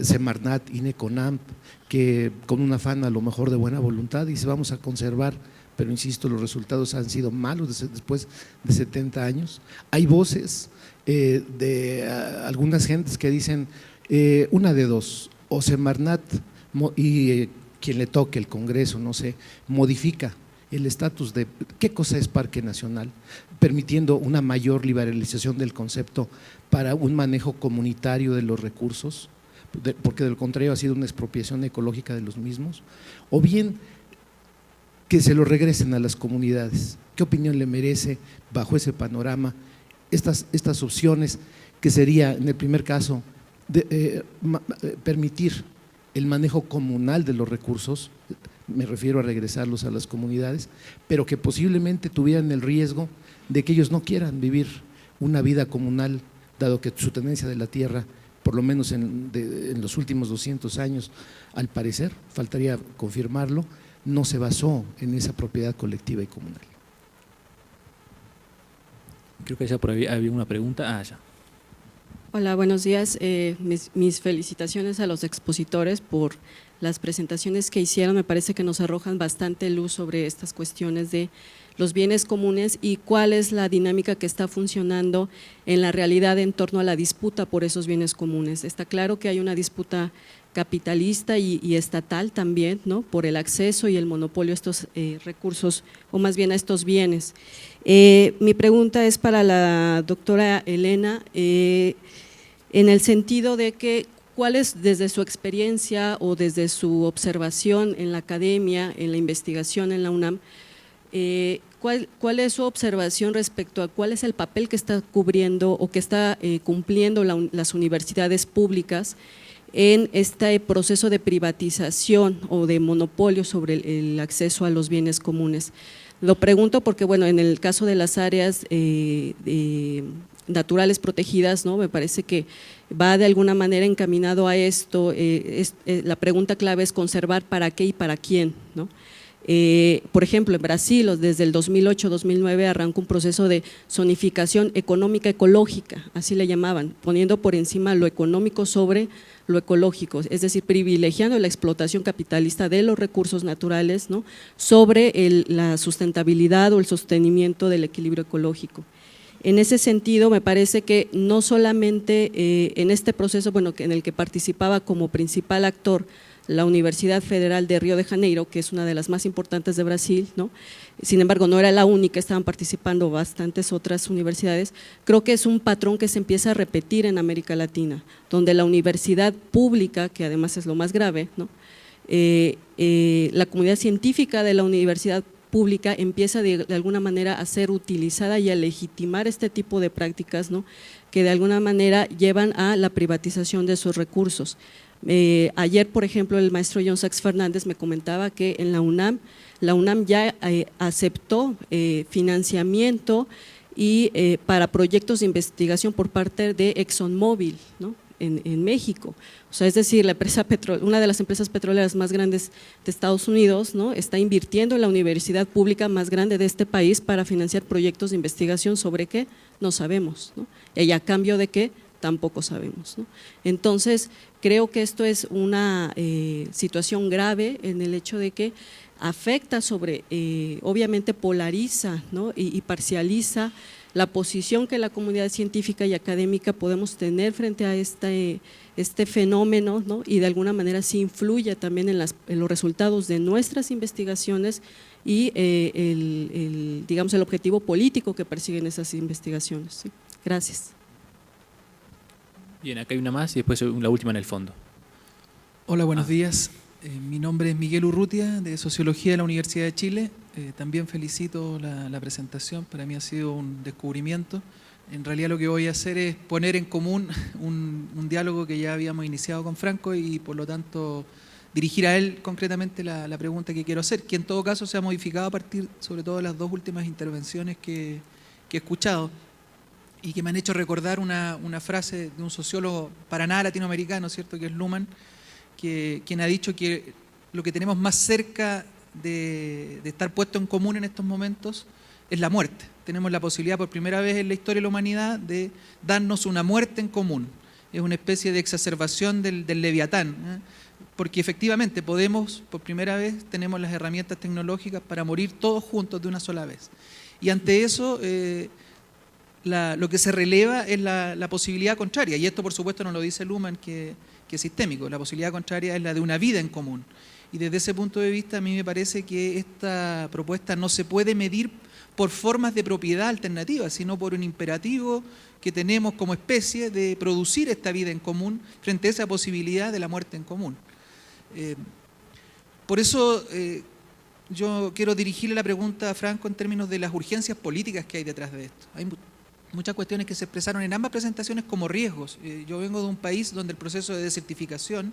Semarnat, INE-CONAMP, que con un afán a lo mejor de buena voluntad dice vamos a conservar, pero insisto, los resultados han sido malos después de 70 años. Hay voces de algunas gentes que dicen una de dos, o Semarnat y quien le toque el Congreso, no sé, modifica el estatus de qué cosa es parque nacional, permitiendo una mayor liberalización del concepto para un manejo comunitario de los recursos, porque de lo contrario ha sido una expropiación ecológica de los mismos, o bien que se lo regresen a las comunidades. ¿Qué opinión le merece bajo ese panorama estas opciones que sería en el primer caso permitir el manejo comunal de los recursos, me refiero a regresarlos a las comunidades, pero que posiblemente tuvieran el riesgo de que ellos no quieran vivir una vida comunal, dado que su tenencia de la tierra, por lo menos en los últimos 200 años, al parecer, faltaría confirmarlo, no se basó en esa propiedad colectiva y comunal. Creo que ya por ahí había una pregunta. Ya. Hola, buenos días. Mis felicitaciones a los expositores por las presentaciones que hicieron. Me parece que nos arrojan bastante luz sobre estas cuestiones de los bienes comunes y cuál es la dinámica que está funcionando en la realidad en torno a la disputa por esos bienes comunes. Está claro que hay una disputa capitalista y estatal también, ¿no?, por el acceso y el monopolio a estos recursos, o más bien a estos bienes. Mi pregunta es para la doctora Elena, en el sentido de que cuál es desde su experiencia o desde su observación en la academia, en la investigación en la UNAM, ¿cuál es su observación respecto a cuál es el papel que está cubriendo o que está cumpliendo las universidades públicas en este proceso de privatización o de monopolio sobre el acceso a los bienes comunes? Lo pregunto porque, bueno, en el caso de las áreas naturales protegidas, ¿no?, me parece que va de alguna manera encaminado a esto. La pregunta clave es conservar para qué y para quién, ¿no? Por ejemplo, en Brasil, desde el 2008-2009 arrancó un proceso de zonificación económica ecológica, así le llamaban, poniendo por encima lo económico sobre lo ecológico, es decir, privilegiando la explotación capitalista de los recursos naturales, ¿no?, sobre la sustentabilidad o el sostenimiento del equilibrio ecológico. En ese sentido, me parece que no solamente en este proceso, bueno, en el que participaba como principal actor la Universidad Federal de Río de Janeiro, que es una de las más importantes de Brasil, ¿no?, sin embargo no era la única, estaban participando bastantes otras universidades. Creo que es un patrón que se empieza a repetir en América Latina, donde la universidad pública, que además es lo más grave, ¿no?, la comunidad científica de la universidad pública empieza de alguna manera a ser utilizada y a legitimar este tipo de prácticas, ¿no?, que de alguna manera llevan a la privatización de sus recursos. Ayer, por ejemplo, el maestro John Sachs Fernández me comentaba que en la UNAM ya aceptó financiamiento y para proyectos de investigación por parte de ExxonMobil, ¿no?, en México. O sea, es decir, la empresa una de las empresas petroleras más grandes de Estados Unidos, ¿no?, está invirtiendo en la universidad pública más grande de este país para financiar proyectos de investigación sobre qué, no sabemos, ¿no?, y a cambio de qué, tampoco sabemos, ¿no? Entonces, creo que esto es una situación grave en el hecho de que afecta sobre, obviamente polariza, ¿no?, y parcializa la posición que la comunidad científica y académica podemos tener frente a este fenómeno, ¿no?, y de alguna manera sí influye también en los resultados de nuestras investigaciones y digamos, el objetivo político que persiguen esas investigaciones, ¿sí? Gracias. Bien, acá hay una más y después la última en el fondo. Hola, buenos días. Mi nombre es Miguel Urrutia, de Sociología de la Universidad de Chile. También felicito la presentación, para mí ha sido un descubrimiento. En realidad lo que voy a hacer es poner en común un diálogo que ya habíamos iniciado con Franco y por lo tanto dirigir a él concretamente la pregunta que quiero hacer, que en todo caso se ha modificado a partir sobre todo de las dos últimas intervenciones que he escuchado y que me han hecho recordar una frase de un sociólogo para nada latinoamericano, ¿cierto?, que es Luhmann, quien ha dicho que lo que tenemos más cerca de estar puesto en común en estos momentos es la muerte. Tenemos la posibilidad por primera vez en la historia de la humanidad de darnos una muerte en común. Es una especie de exacerbación del leviatán, ¿eh? Porque efectivamente podemos, por primera vez, tenemos las herramientas tecnológicas para morir todos juntos de una sola vez. Y ante eso, lo que se releva es la posibilidad contraria, y esto por supuesto no lo dice Luhmann, que es sistémico, la posibilidad contraria es la de una vida en común. Y desde ese punto de vista a mí me parece que esta propuesta no se puede medir por formas de propiedad alternativas, sino por un imperativo que tenemos como especie de producir esta vida en común frente a esa posibilidad de la muerte en común. Por eso yo quiero dirigirle la pregunta a Franco en términos de las urgencias políticas que hay detrás de esto. Hay muchas cuestiones que se expresaron en ambas presentaciones como riesgos. Yo vengo de un país donde el proceso de desertificación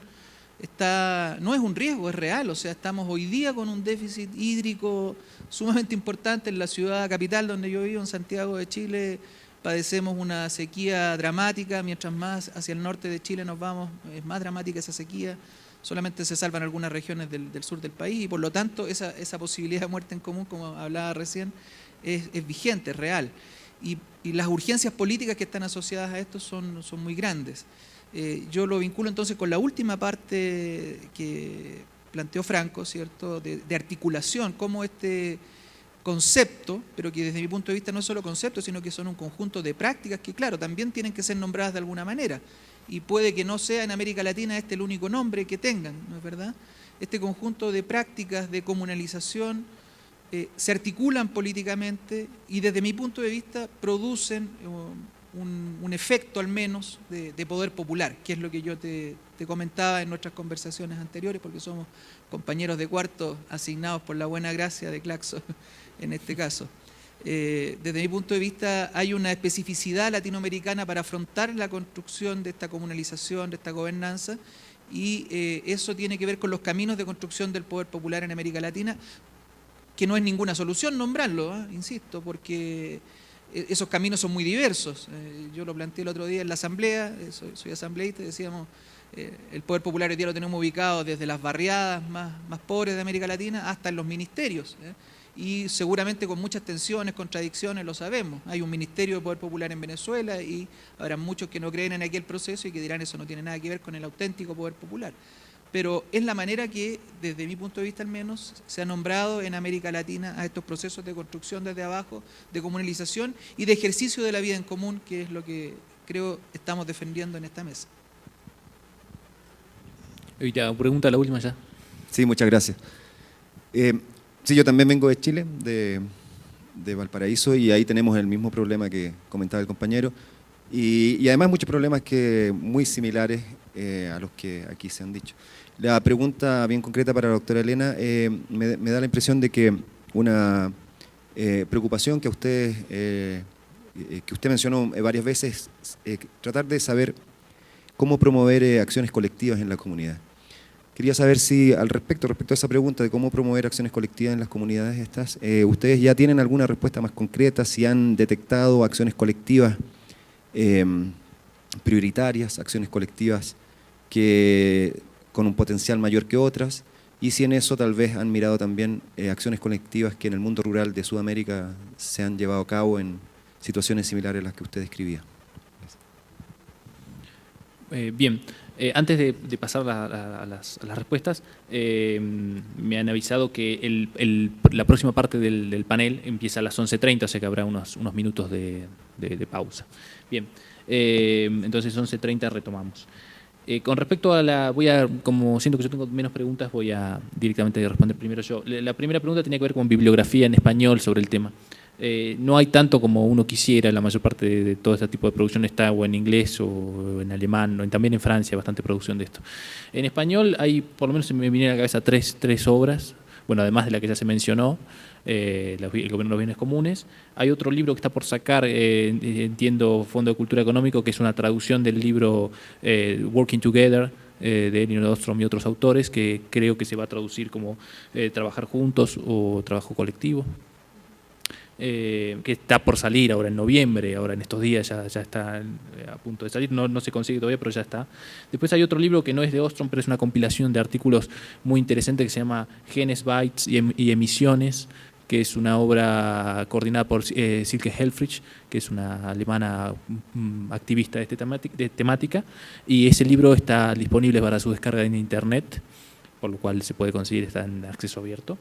no es un riesgo, es real. O sea, estamos hoy día con un déficit hídrico sumamente importante en la ciudad capital donde yo vivo, en Santiago de Chile. Padecemos una sequía dramática, mientras más hacia el norte de Chile nos vamos, es más dramática esa sequía. Solamente se salvan algunas regiones del sur del país y por lo tanto esa posibilidad de muerte en común, como hablaba recién, es vigente, es real. Y las urgencias políticas que están asociadas a esto son muy grandes. Yo lo vinculo entonces con la última parte que planteó Franco, ¿cierto?, de articulación, cómo este concepto, pero que desde mi punto de vista no es solo concepto, sino que son un conjunto de prácticas que, claro, también tienen que ser nombradas de alguna manera. Y puede que no sea en América Latina el único nombre que tengan, ¿no es verdad? Este conjunto de prácticas de comunalización se articulan políticamente y desde mi punto de vista producen un efecto al menos de poder popular, que es lo que yo te comentaba en nuestras conversaciones anteriores, porque somos compañeros de cuarto asignados por la buena gracia de Claxo en este caso. Desde mi punto de vista hay una especificidad latinoamericana para afrontar la construcción de esta comunalización, de esta gobernanza, y eso tiene que ver con los caminos de construcción del poder popular en América Latina, que no es ninguna solución nombrarlo, insisto, porque esos caminos son muy diversos. Yo lo planteé el otro día en la asamblea, soy asambleísta, decíamos, El poder popular hoy día lo tenemos ubicado desde las barriadas más pobres de América Latina hasta en los ministerios, y seguramente con muchas tensiones, contradicciones, lo sabemos. Hay un ministerio de poder popular en Venezuela y habrá muchos que no creen en aquel proceso y que dirán eso no tiene nada que ver con el auténtico poder popular. Pero es la manera que, desde mi punto de vista al menos, se ha nombrado en América Latina a estos procesos de construcción desde abajo, de comunalización y de ejercicio de la vida en común, que es lo que creo estamos defendiendo en esta mesa. Evita, pregunta la última ya. Sí, muchas gracias. Sí, yo también vengo de Chile, de Valparaíso, y ahí tenemos el mismo problema que comentaba el compañero, y además muchos problemas muy similares a los que aquí se han dicho. La pregunta bien concreta para la doctora Elena, me da la impresión de que una preocupación que usted mencionó varias veces, tratar de saber cómo promover acciones colectivas en la comunidad. Quería saber si respecto a esa pregunta de cómo promover acciones colectivas en las comunidades estas, ustedes ya tienen alguna respuesta más concreta, si han detectado acciones colectivas prioritarias, acciones colectivas que con un potencial mayor que otras, y si en eso tal vez han mirado también acciones colectivas que en el mundo rural de Sudamérica se han llevado a cabo en situaciones similares a las que usted describía. Bien, antes de pasar a las respuestas, me han avisado que la próxima parte del panel empieza a las 11:30, o sea que habrá unos minutos de pausa. Bien, entonces 11:30 retomamos. Con respecto a como siento que yo tengo menos preguntas, voy a directamente responder primero yo. La primera pregunta tenía que ver con bibliografía en español sobre el tema. No hay tanto como uno quisiera, la mayor parte de todo este tipo de producción está o en inglés o en alemán, o también en Francia, bastante producción de esto. En español hay, por lo menos se me vinieron a la cabeza tres obras, bueno, además de la que ya se mencionó, el gobierno de los bienes comunes. Hay otro libro que está por sacar, entiendo, Fondo de Cultura Económico, que es una traducción del libro Working Together, de Elinor Ostrom y otros autores, que creo que se va a traducir como trabajar juntos o trabajo colectivo. Que está por salir ahora en noviembre, ahora en estos días ya está a punto de salir, no se consigue todavía, pero ya está. Después hay otro libro que no es de Ostrom, pero es una compilación de artículos muy interesante que se llama Genes, Bytes y Emisiones, que es una obra coordinada por Silke Helfrich, que es una alemana activista de temática, y ese libro está disponible para su descarga en internet, por lo cual se puede conseguir, está en acceso abierto.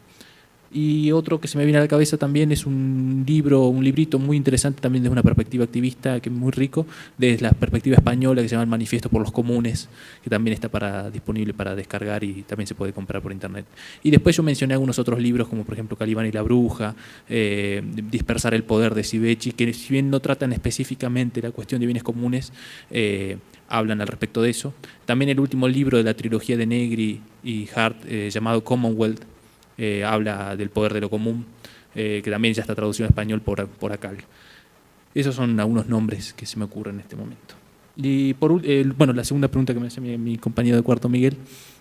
Y otro que se me viene a la cabeza también es un librito muy interesante también desde una perspectiva activista, que es muy rico, desde la perspectiva española, que se llama El Manifiesto por los Comunes, que también está disponible para descargar y también se puede comprar por internet. Y después yo mencioné algunos otros libros, como por ejemplo Calibán y la Bruja, Dispersar el Poder de Sivechi, que si bien no tratan específicamente la cuestión de bienes comunes, hablan al respecto de eso. También el último libro de la trilogía de Negri y Hart, llamado Commonwealth, habla del poder de lo común, que también ya está traducido en español por ACAL. Esos son algunos nombres que se me ocurren en este momento. Y bueno, la segunda pregunta que me hacía mi compañero de cuarto, Miguel,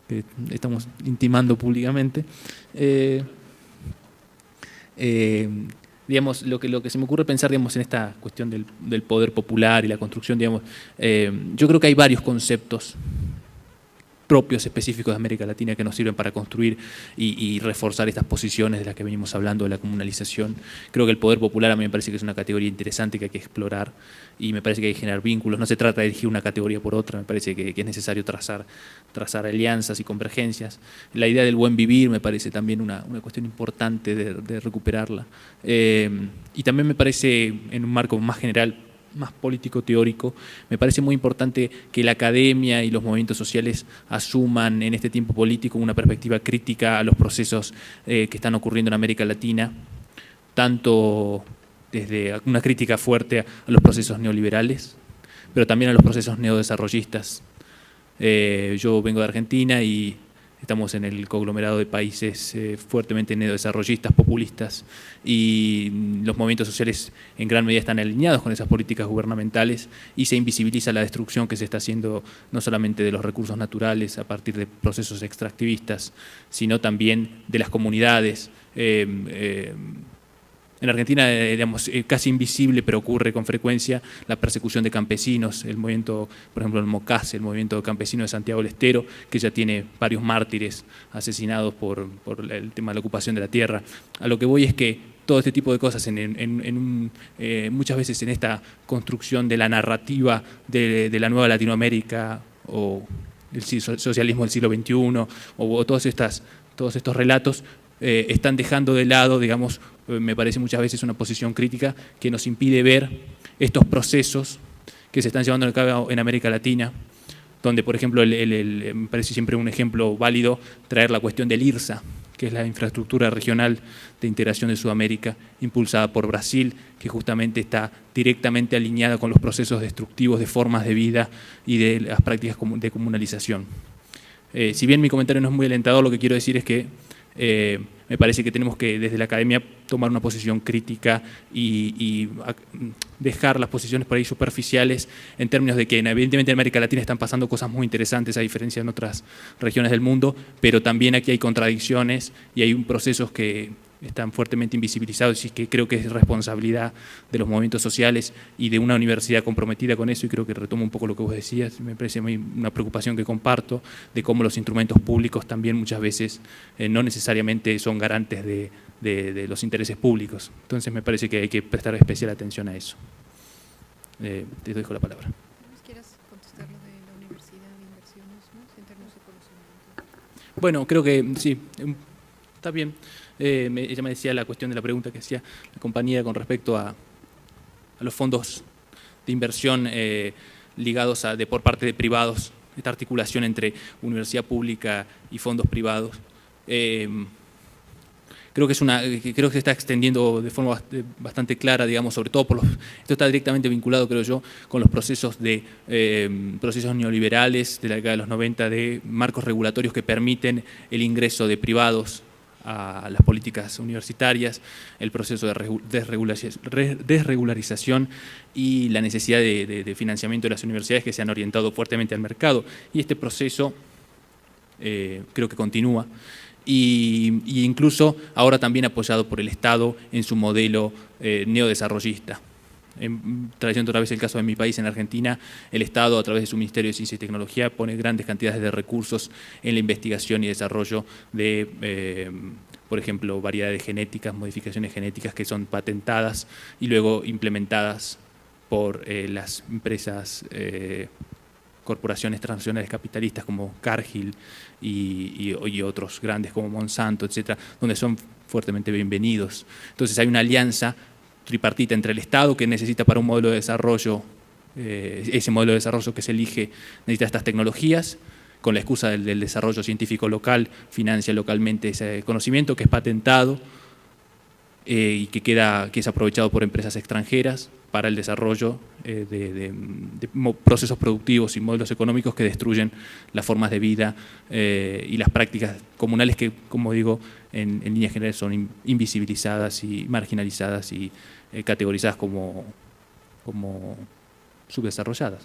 que estamos intimando públicamente. Digamos, lo que se me ocurre pensar, digamos, en esta cuestión del poder popular y la construcción, digamos, yo creo que hay varios conceptos propios específicos de América Latina que nos sirven para construir y reforzar estas posiciones de las que venimos hablando de la comunalización. Creo que el poder popular a mí me parece que es una categoría interesante que hay que explorar y me parece que hay que generar vínculos. No se trata de elegir una categoría por otra, me parece que es necesario trazar alianzas y convergencias. La idea del buen vivir me parece también una cuestión importante de recuperarla. Y también me parece, en un marco más general, más político-teórico, me parece muy importante que la academia y los movimientos sociales asuman en este tiempo político una perspectiva crítica a los procesos que están ocurriendo en América Latina, tanto desde una crítica fuerte a los procesos neoliberales, pero también a los procesos neodesarrollistas. Yo vengo de Argentina y estamos en el conglomerado de países fuertemente neodesarrollistas, populistas, y los movimientos sociales en gran medida están alineados con esas políticas gubernamentales y se invisibiliza la destrucción que se está haciendo no solamente de los recursos naturales a partir de procesos extractivistas, sino también de las comunidades En Argentina, digamos, casi invisible, pero ocurre con frecuencia la persecución de campesinos, el movimiento, por ejemplo, el MOCAS, el movimiento campesino de Santiago del Estero, que ya tiene varios mártires asesinados por el tema de la ocupación de la tierra. A lo que voy es que todo este tipo de cosas, muchas veces en esta construcción de la narrativa de la nueva Latinoamérica o el socialismo del siglo XXI o todos estos relatos, están dejando de lado, digamos, me parece muchas veces una posición crítica que nos impide ver estos procesos que se están llevando a cabo en América Latina, donde, por ejemplo, me parece siempre un ejemplo válido traer la cuestión del IRSA, que es la infraestructura regional de integración de Sudamérica, impulsada por Brasil, que justamente está directamente alineada con los procesos destructivos de formas de vida y de las prácticas de comunalización. Si bien mi comentario no es muy alentador, lo que quiero decir es que me parece que tenemos que desde la academia tomar una posición crítica y dejar las posiciones por ahí superficiales en términos de que evidentemente en América Latina están pasando cosas muy interesantes a diferencia de en otras regiones del mundo, pero también aquí hay contradicciones y hay procesos que están fuertemente invisibilizados y que creo que es responsabilidad de los movimientos sociales y de una universidad comprometida con eso, y creo que retomo un poco lo que vos decías, me parece una preocupación que comparto, de cómo los instrumentos públicos también muchas veces no necesariamente son garantes de los intereses públicos. Entonces me parece que hay que prestar especial atención a eso. Te dejo la palabra. ¿Quieres contestar lo de la Universidad de Inversiones, ¿no? En términos de conocimiento? Bueno, creo que sí, está bien. Ella me decía la cuestión de la pregunta que hacía la compañera con respecto a los fondos de inversión ligados por parte de privados, esta articulación entre universidad pública y fondos privados. Creo que se está extendiendo de forma bastante clara, digamos, sobre todo esto está directamente vinculado, creo yo, con los procesos procesos neoliberales de la década de los 90, de marcos regulatorios que permiten el ingreso de privados a las políticas universitarias, el proceso de desregularización y la necesidad de financiamiento de las universidades que se han orientado fuertemente al mercado. Y este proceso creo que continúa. Y incluso ahora también apoyado por el Estado en su modelo neodesarrollista. Trayendo otra vez el caso de mi país, en Argentina, el Estado, a través de su Ministerio de Ciencia y Tecnología, pone grandes cantidades de recursos en la investigación y desarrollo de, por ejemplo, variedades genéticas, modificaciones genéticas que son patentadas y luego implementadas por las empresas, corporaciones transnacionales capitalistas como Cargill y otros grandes como Monsanto, etcétera, donde son fuertemente bienvenidos. Entonces hay una alianza tripartita entre el Estado, que necesita para un modelo de desarrollo, ese modelo de desarrollo que se elige necesita estas tecnologías, con la excusa del desarrollo científico local, financia localmente ese conocimiento que es patentado y que es aprovechado por empresas extranjeras para el desarrollo de procesos productivos y modelos económicos que destruyen las formas de vida y las prácticas comunales que, como digo, en líneas generales son invisibilizadas y marginalizadas y categorizadas como subdesarrolladas.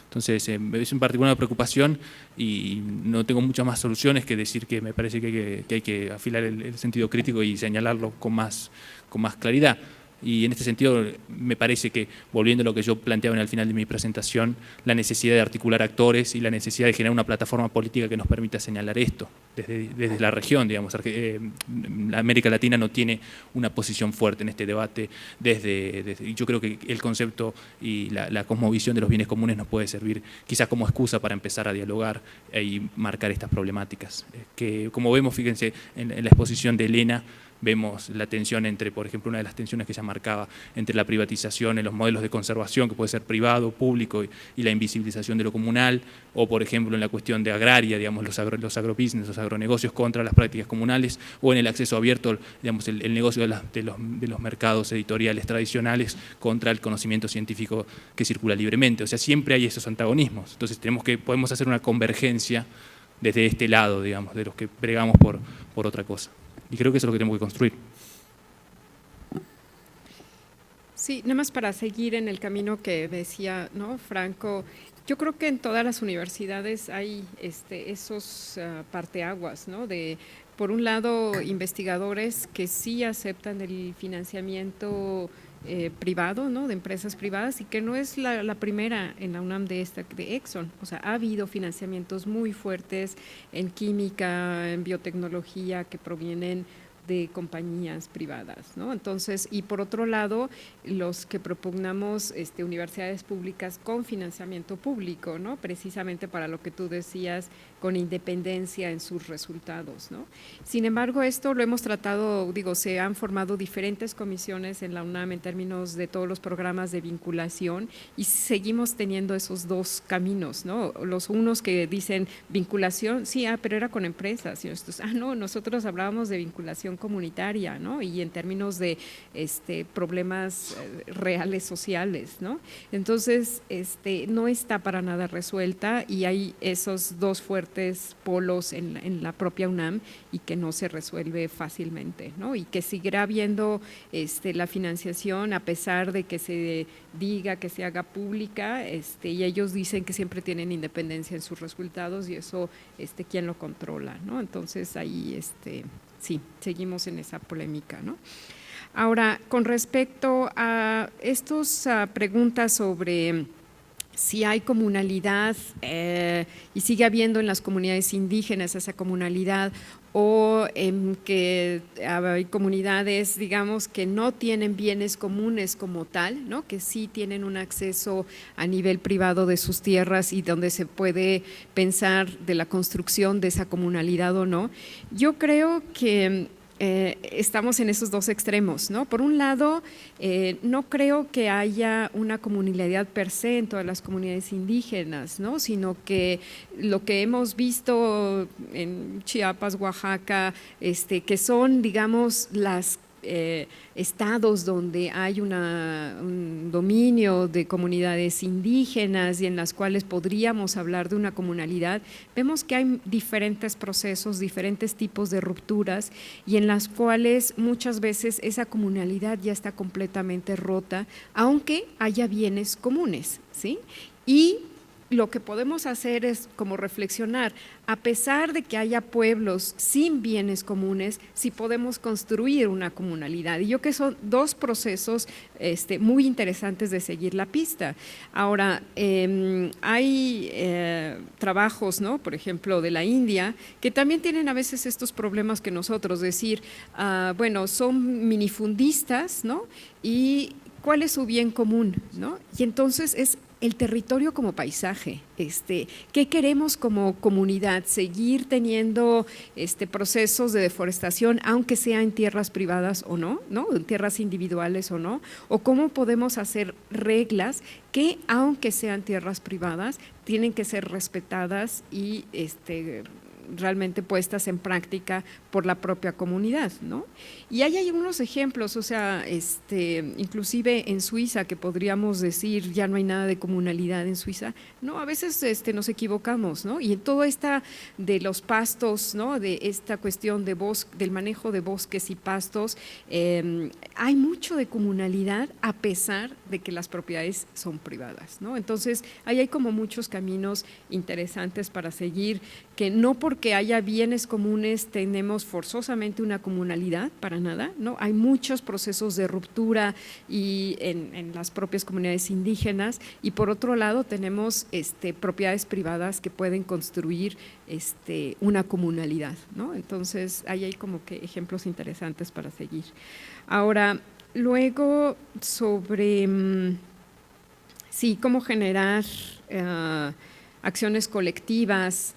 Entonces, es en particular una preocupación y no tengo muchas más soluciones que decir que me parece que hay que afilar el sentido crítico y señalarlo con más claridad. Y en este sentido, me parece que, volviendo a lo que yo planteaba al final de mi presentación, la necesidad de articular actores y la necesidad de generar una plataforma política que nos permita señalar esto desde la región, digamos. La América Latina no tiene una posición fuerte en este debate y yo creo que el concepto y la cosmovisión de los bienes comunes nos puede servir quizás como excusa para empezar a dialogar y marcar estas problemáticas. Que, como vemos, fíjense, en la exposición de Elena, vemos la tensión entre, por ejemplo, una de las tensiones que ella marcaba entre la privatización en los modelos de conservación, que puede ser privado, público, y la invisibilización de lo comunal, o, por ejemplo, en la cuestión de agraria, digamos, los agrobusiness, los agronegocios contra las prácticas comunales, o en el acceso abierto, digamos, el negocio de los mercados editoriales tradicionales contra el conocimiento científico que circula libremente. O sea, siempre hay esos antagonismos. Entonces, podemos hacer una convergencia desde este lado, digamos, de los que bregamos por otra cosa. Y creo que eso es lo que tenemos que construir. Sí, nada más para seguir en el camino que decía, ¿no, Franco? Yo creo que en todas las universidades hay esos parteaguas, ¿no? De por un lado, investigadores que sí aceptan el financiamiento privado, ¿no? De empresas privadas, y que no es la primera en la UNAM de Exxon. O sea, ha habido financiamientos muy fuertes en química, en biotecnología, que provienen de compañías privadas, ¿no? Entonces, y por otro lado, los que propugnamos universidades públicas con financiamiento público, ¿no? Precisamente para lo que tú decías, con independencia en sus resultados, ¿no? Sin embargo, esto lo hemos tratado, se han formado diferentes comisiones en la UNAM en términos de todos los programas de vinculación, y seguimos teniendo esos dos caminos, ¿no? Los unos que dicen vinculación, sí, pero era con empresas, y nosotros, no, nosotros hablábamos de vinculación comunitaria, ¿no? Y en términos de problemas reales sociales, ¿no? Entonces, no está para nada resuelta, y hay esos dos fuertes polos en la propia UNAM, y que no se resuelve fácilmente, ¿no? Y que seguirá habiendo la financiación a pesar de que se diga que se haga pública, y ellos dicen que siempre tienen independencia en sus resultados, y eso quién lo controla, ¿no? Entonces ahí sí, seguimos en esa polémica, ¿no? Ahora, con respecto a estas preguntas sobre si hay comunalidad y sigue habiendo en las comunidades indígenas esa comunalidad, o en que hay comunidades, digamos, que no tienen bienes comunes como tal, ¿no? Que sí tienen un acceso a nivel privado de sus tierras, y donde se puede pensar de la construcción de esa comunalidad o no. Yo creo que estamos en esos dos extremos, ¿no? Por un lado, no creo que haya una comunalidad per se en todas las comunidades indígenas, ¿no? Sino que lo que hemos visto en Chiapas, Oaxaca, que son, digamos, las estados donde hay un dominio de comunidades indígenas, y en las cuales podríamos hablar de una comunalidad, vemos que hay diferentes procesos, diferentes tipos de rupturas, y en las cuales muchas veces esa comunalidad ya está completamente rota, aunque haya bienes comunes, ¿sí? Y lo que podemos hacer es como reflexionar, a pesar de que haya pueblos sin bienes comunes, si podemos construir una comunalidad. Y yo creo que son dos procesos muy interesantes de seguir la pista. Ahora, hay trabajos, ¿no? Por ejemplo, de la India, que también tienen a veces estos problemas que nosotros, decir, bueno, son minifundistas, ¿no? Y ¿cuál es su bien común, ¿no? Y entonces es el territorio como paisaje, ¿qué queremos como comunidad? ¿Seguir teniendo procesos de deforestación, aunque sea en tierras privadas o no, en tierras individuales o no? ¿O cómo podemos hacer reglas que, aunque sean tierras privadas, tienen que ser respetadas y realmente puestas en práctica por la propia comunidad, ¿no? Y hay unos ejemplos, o sea, inclusive en Suiza, que podríamos decir ya no hay nada de comunalidad en Suiza, no, a veces nos equivocamos, ¿no? Y en todo esta de los pastos, ¿no? De esta cuestión de del manejo de bosques y pastos, hay mucho de comunalidad a pesar de que las propiedades son privadas, ¿no? Entonces, ahí hay como muchos caminos interesantes para seguir, que no porque haya bienes comunes tenemos forzosamente una comunalidad, para nada, ¿no? Hay muchos procesos de ruptura y en las propias comunidades indígenas, y por otro lado tenemos propiedades privadas que pueden construir una comunalidad, ¿no? Entonces, ahí hay como que ejemplos interesantes para seguir. Ahora, luego sobre sí, cómo generar acciones colectivas.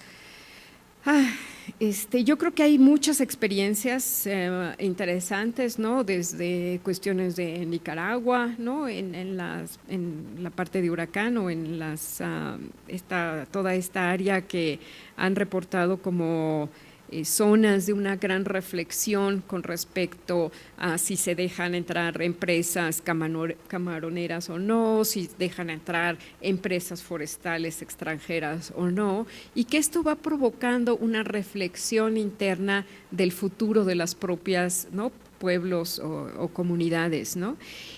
Yo creo que hay muchas experiencias interesantes, ¿no? Desde cuestiones de Nicaragua, ¿no? En la parte de Huracán, o en toda esta área que han reportado como zonas de una gran reflexión con respecto a si se dejan entrar empresas camaroneras o no, si dejan entrar empresas forestales extranjeras o no, y que esto va provocando una reflexión interna del futuro de las propias, ¿no? pueblos o comunidades, ¿no?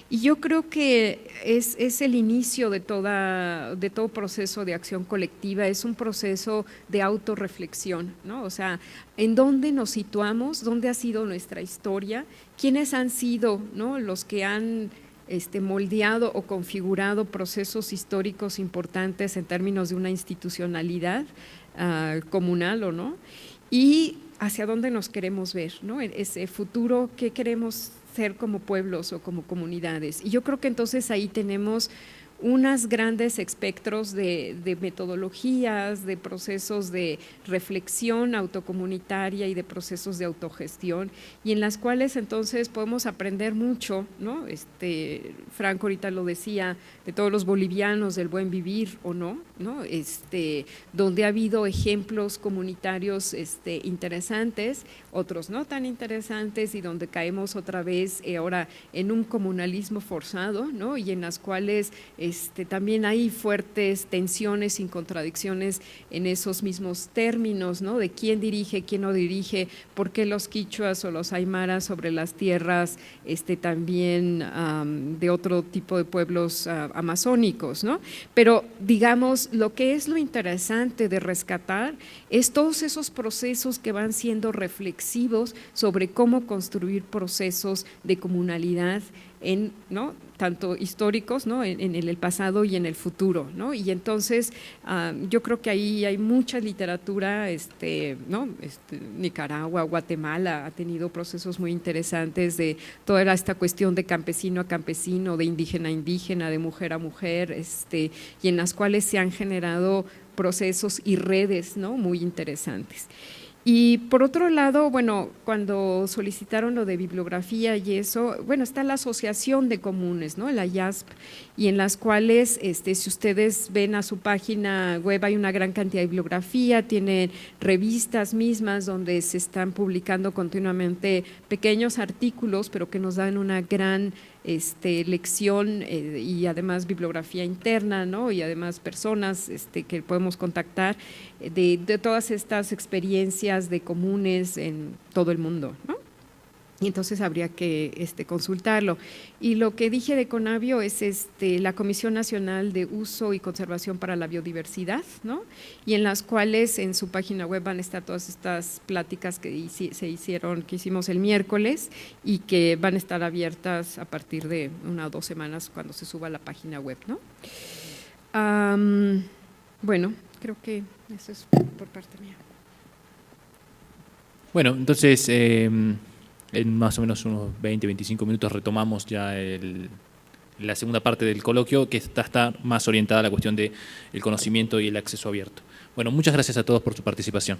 Y yo creo que es el inicio de todo proceso de acción colectiva, es un proceso de autorreflexión, ¿no? O sea, ¿en dónde nos situamos? ¿Dónde ha sido nuestra historia? ¿Quiénes han sido, ¿no?, los que han moldeado o configurado procesos históricos importantes en términos de una institucionalidad comunal o no? Y hacia dónde nos queremos ver, ¿no? Ese futuro, ¿qué queremos ser como pueblos o como comunidades? Y yo creo que entonces ahí tenemos unos grandes espectros de metodologías, de procesos de reflexión autocomunitaria y de procesos de autogestión, y en las cuales entonces podemos aprender mucho, ¿no? Franco ahorita lo decía, de todos los bolivianos, del buen vivir o no, ¿no? Donde ha habido ejemplos comunitarios interesantes, otros no tan interesantes, y donde caemos otra vez ahora en un comunalismo forzado, ¿no? Y en las cuales también hay fuertes tensiones y contradicciones en esos mismos términos, ¿no? De quién dirige, quién no dirige, por qué los quichuas o los aymaras sobre las tierras también de otro tipo de pueblos amazónicos, ¿no? Pero digamos, lo que es lo interesante de rescatar es todos esos procesos que van siendo reflexivos sobre cómo construir procesos de comunalidad ¿no?, tanto históricos, ¿no?, en el pasado y en el futuro, ¿no? Y entonces yo creo que ahí hay mucha literatura, ¿no? Nicaragua, Guatemala ha tenido procesos muy interesantes de toda esta cuestión de campesino a campesino, de indígena a indígena, de mujer a mujer, y en las cuales se han generado procesos y redes, ¿no?, muy interesantes. Y por otro lado, bueno, cuando solicitaron lo de bibliografía y eso, bueno, está la Asociación de Comunes, ¿no?, la IASP, y en las cuales, si ustedes ven a su página web, hay una gran cantidad de bibliografía, tienen revistas mismas donde se están publicando continuamente pequeños artículos, pero que nos dan una gran lección y además bibliografía interna, ¿no?, y además personas que podemos contactar de todas estas experiencias de comunes en todo el mundo, ¿no? Y entonces habría que consultarlo. Y lo que dije de Conavio es la Comisión Nacional de Uso y Conservación para la Biodiversidad, ¿no?, y en las cuales en su página web van a estar todas estas pláticas que hicimos el miércoles y que van a estar abiertas a partir de 1 o 2 semanas cuando se suba a la página web, ¿no? Bueno, creo que eso es por parte mía. Bueno, entonces en más o menos unos 20-25 minutos retomamos ya la segunda parte del coloquio, que está más orientada a la cuestión del conocimiento y el acceso abierto. Bueno, muchas gracias a todos por su participación.